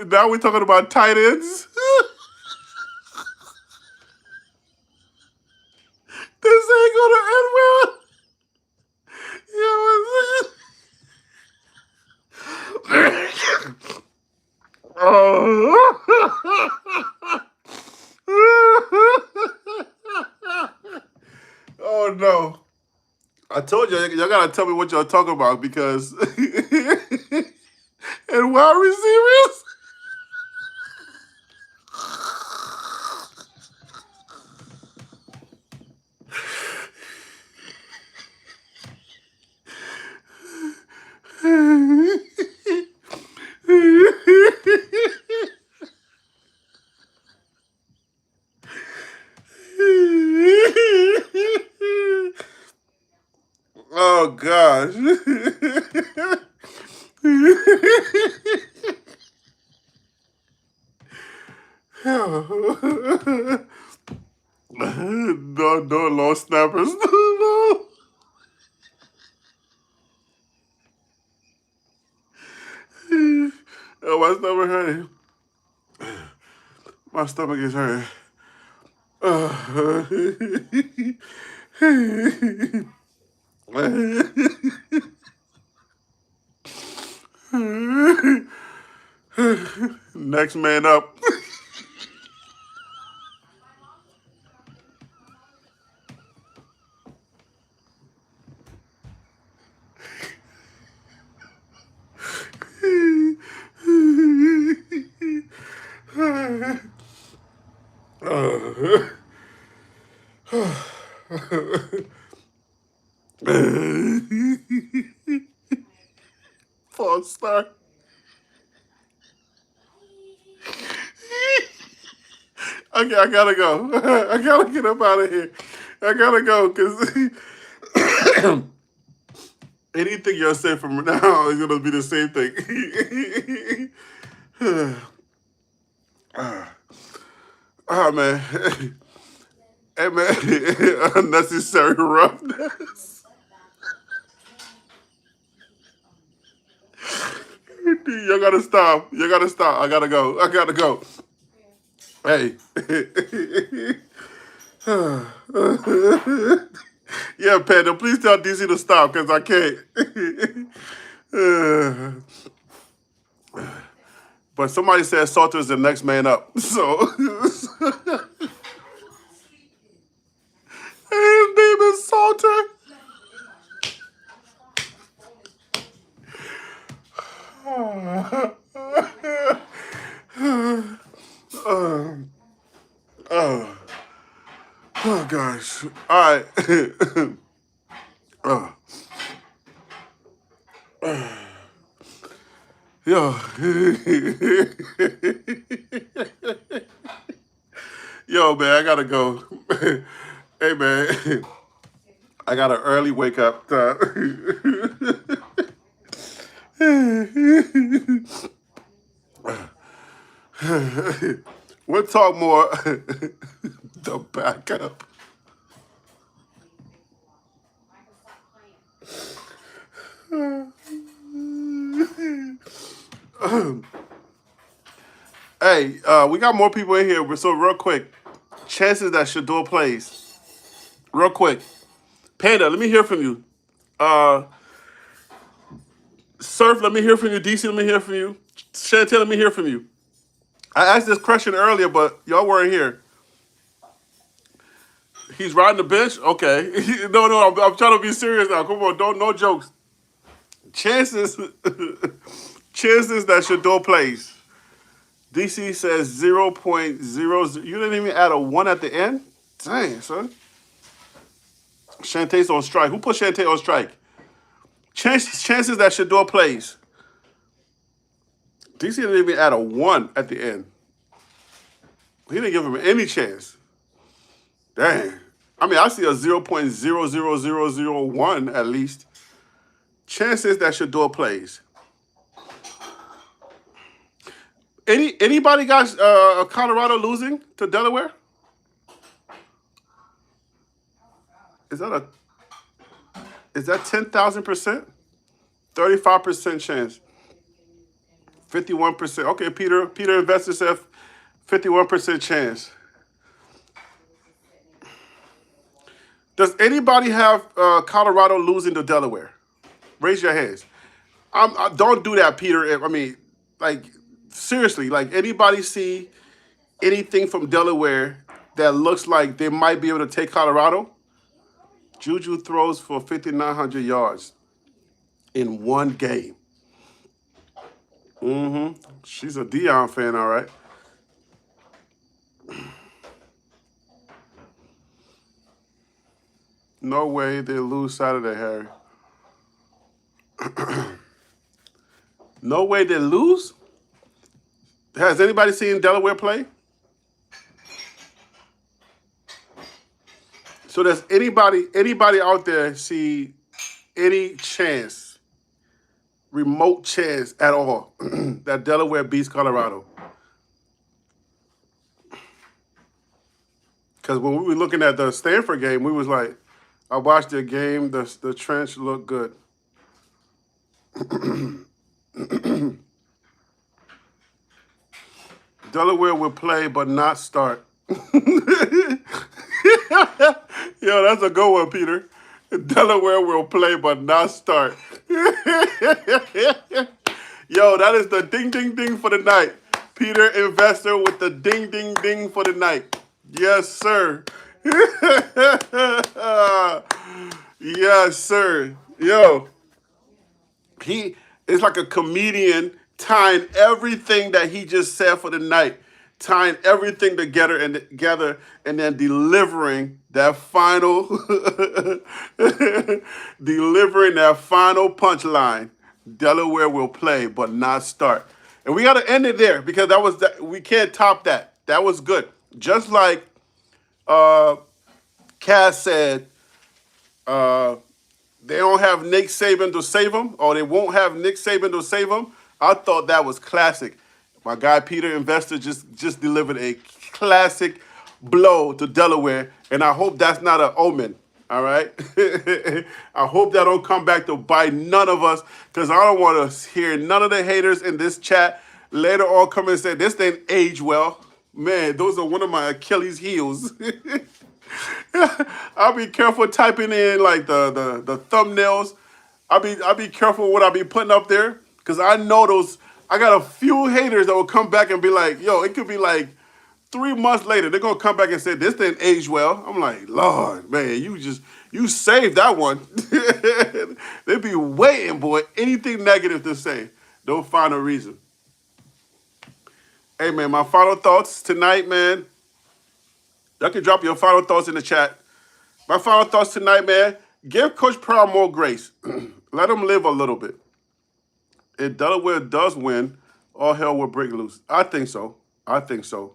Now we're talking about tight ends. This ain't gonna end well. Yo, oh. Oh no. I told you, y'all gotta tell me what y'all talking about because and wide receivers. Oh gosh. No, long snappers. No. Oh, my stomach hurting. My stomach is hurting. Next man up. False start. Okay, I gotta go. I gotta get up out of here. I gotta go because anything you'll say from now is gonna be the same thing. Oh man, hey man, unnecessary roughness. You gotta stop. You gotta stop. I gotta go. I gotta go. Hey. Yeah, Panda, please tell DC to stop because I can't. But somebody said Salter is the next man up. So his name is Salter. Oh, oh gosh. All right. Oh. Yo. Yo, man, I gotta go. Hey, man, I got an early wake up time. We'll talk more. The backup. Hey, we got more people in here. So real quick, chances that Shador plays. Real quick, Panda, let me hear from you. Uh, Surf, let me hear from you. DC, let me hear from you. Chantel, let me hear from you. I asked this question earlier, but y'all weren't here. He's riding the bench? Okay. No, I'm trying to be serious now. Come on, no jokes. Chances chances that Shador plays. DC says 0.00. You didn't even add a 1 at the end? Dang, son. Shantae's on strike. Who put Shantae on strike? Chances that Shador plays. DC didn't even add a 1 at the end. He didn't give him any chance. Dang. I mean, I see a 0.00001 at least. Chances that Shador plays. Anybody got Colorado losing to Delaware? Is that 10,000%? 35% chance. 51%. Okay, Peter Investor said 51% chance. Does anybody have Colorado losing to Delaware? Raise your hands. Don't do that, Peter. I mean, like, seriously, like, anybody see anything from Delaware that looks like they might be able to take Colorado? Juju throws for 5,900 yards in one game. She's a Dion fan, all right. No way they lose Saturday, Harry. No way they lose? Has anybody seen Delaware play? So does anybody out there see any chance, remote chance at all, that Delaware beats Colorado? Because when we were looking at the Stanford game, we was like, I watched their game, the trench looked good. Delaware will play but not start. Yo, that's a good one, Peter. Delaware will play but not start. Yo, that is the ding ding ding for the night. Peter Investor with the ding ding ding for the night. Yes, sir. Yes, sir. Yo, he is like a comedian tying everything that he just said for the night tying everything together and then delivering that final delivering that final punchline. Delaware will play but not start. And we got to end it there because we can't top that. That was good. Just like uh Cass said, uh they don't have Nick Saban to save them, or they won't have Nick Saban to save them. I thought that was classic. My guy Peter Investor just delivered a classic blow to Delaware, and I hope that's not an omen. All right, I hope that don't come back to bite none of us, because I don't want to hear none of the haters in this chat later on come and say this didn't age well. Man, those are one of my Achilles heels. I'll be careful typing in like the thumbnails. I'll be careful what I be putting up there, because I know those. I got a few haters that will come back and be like, "Yo, it could be like 3 months later. They're gonna come back and say this didn't age well." I'm like, Lord, man, you saved that one. They be waiting, boy. Anything negative to say, don't find a reason. Hey, man, my final thoughts tonight, man. Y'all can drop your final thoughts in the chat. My final thoughts tonight, man. Give Coach Prime more grace. Let him live a little bit. If Delaware does win, all hell will break loose. I think so. I think so.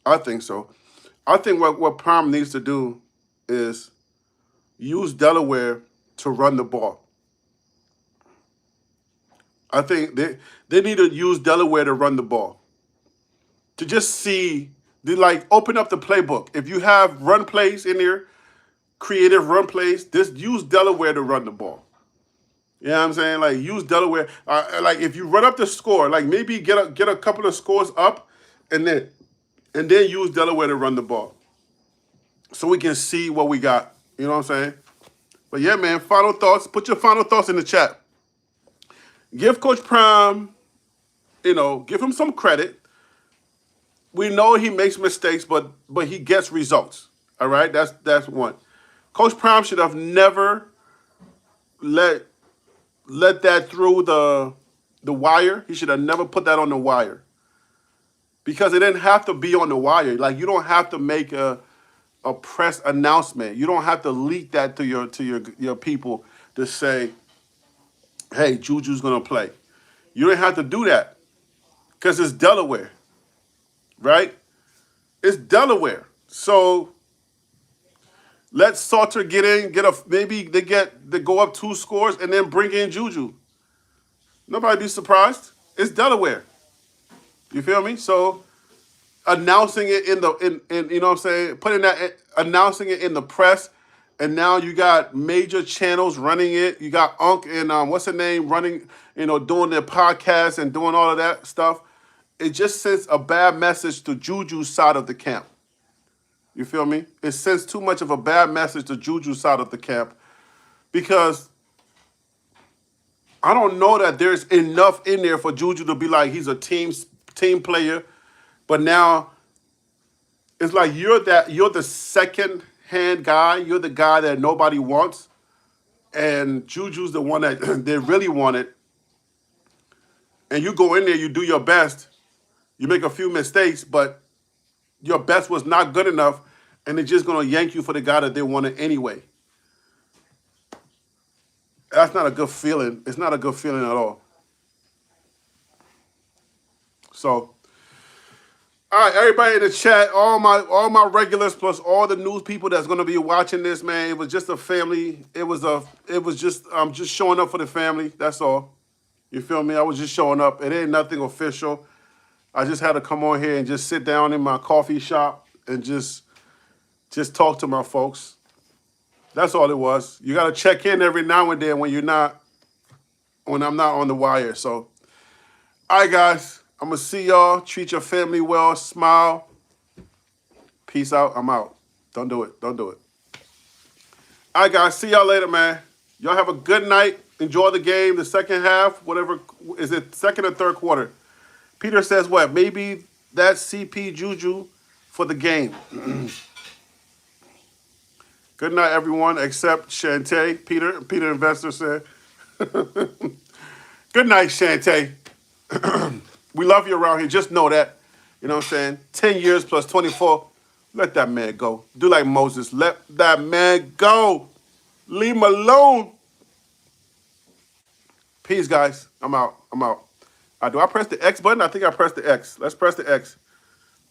I think so. I think what Prime needs to do is use Delaware to run the ball. I think they need to use Delaware to run the ball. To just see, they like open up the playbook. If you have run plays in there, creative run plays, just use Delaware to run the ball. You know what I'm saying? Like use Delaware. Like if you run up the score, like maybe get a couple of scores up, and then use Delaware to run the ball, so we can see what we got. You know what I'm saying? But yeah, man. Final thoughts. Put your final thoughts in the chat. Give Coach Prime, give him some credit. We know he makes mistakes, but he gets results. All right, that's one. Coach Prime should have never let that through the wire. He should have never put that on the wire, because it didn't have to be on the wire. Like you don't have to make a press announcement. You don't have to leak that to your people to say, "Hey, Juju's gonna play." You don't have to do that because it's Delaware, right? It's Delaware. So let Salter get in, maybe they go up 2 scores and then bring in Juju. Nobody be surprised. It's Delaware. You feel me? So announcing it in you know what I'm saying, announcing it in the press, and now you got major channels running it. You got Unc and what's her name running, doing their podcast and doing all of that stuff. It just sends a bad message to Juju's side of the camp. You feel me? It sends too much of a bad message to Juju's side of the camp, because I don't know that there's enough in there for Juju to be like he's a team player. But now it's like you're the second hand guy. You're the guy that nobody wants, and Juju's the one that they really wanted. And you go in there, you do your best, you make a few mistakes, but your best was not good enough, and they're just gonna yank you for the guy that they wanted anyway. That's not a good feeling. It's not a good feeling at all. So, all right, everybody in the chat, all my regulars plus all the news people that's gonna be watching this, man. It was just a family. It was just just showing up for the family. That's all. You feel me? I was just showing up. It ain't nothing official. I just had to come on here and just sit down in my coffee shop and just talk to my folks. That's all it was. You got to check in every now and then when I'm not on the wire. So, all right, guys, I'm going to see y'all. Treat your family well. Smile. Peace out. I'm out. Don't do it. Don't do it. All right, guys, see y'all later, man. Y'all have a good night. Enjoy the game, the second half, whatever. Is it second or third quarter? Peter says what? Maybe that's CP Juju for the game. Good night, everyone, except Shantae. Peter Investor said. Good night, Shantae. We love you around here. Just know that. You know what I'm saying? 10 years plus 24. Let that man go. Do like Moses. Let that man go. Leave him alone. Peace, guys. I'm out. I'm out. Do I press the X button? I think I pressed the X. Let's press the X.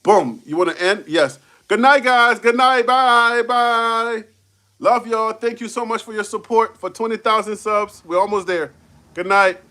Boom. You want to end? Yes. Good night, guys. Good night. Bye. Bye. Love y'all. Thank you so much for your support for 20,000 subs. We're almost there. Good night.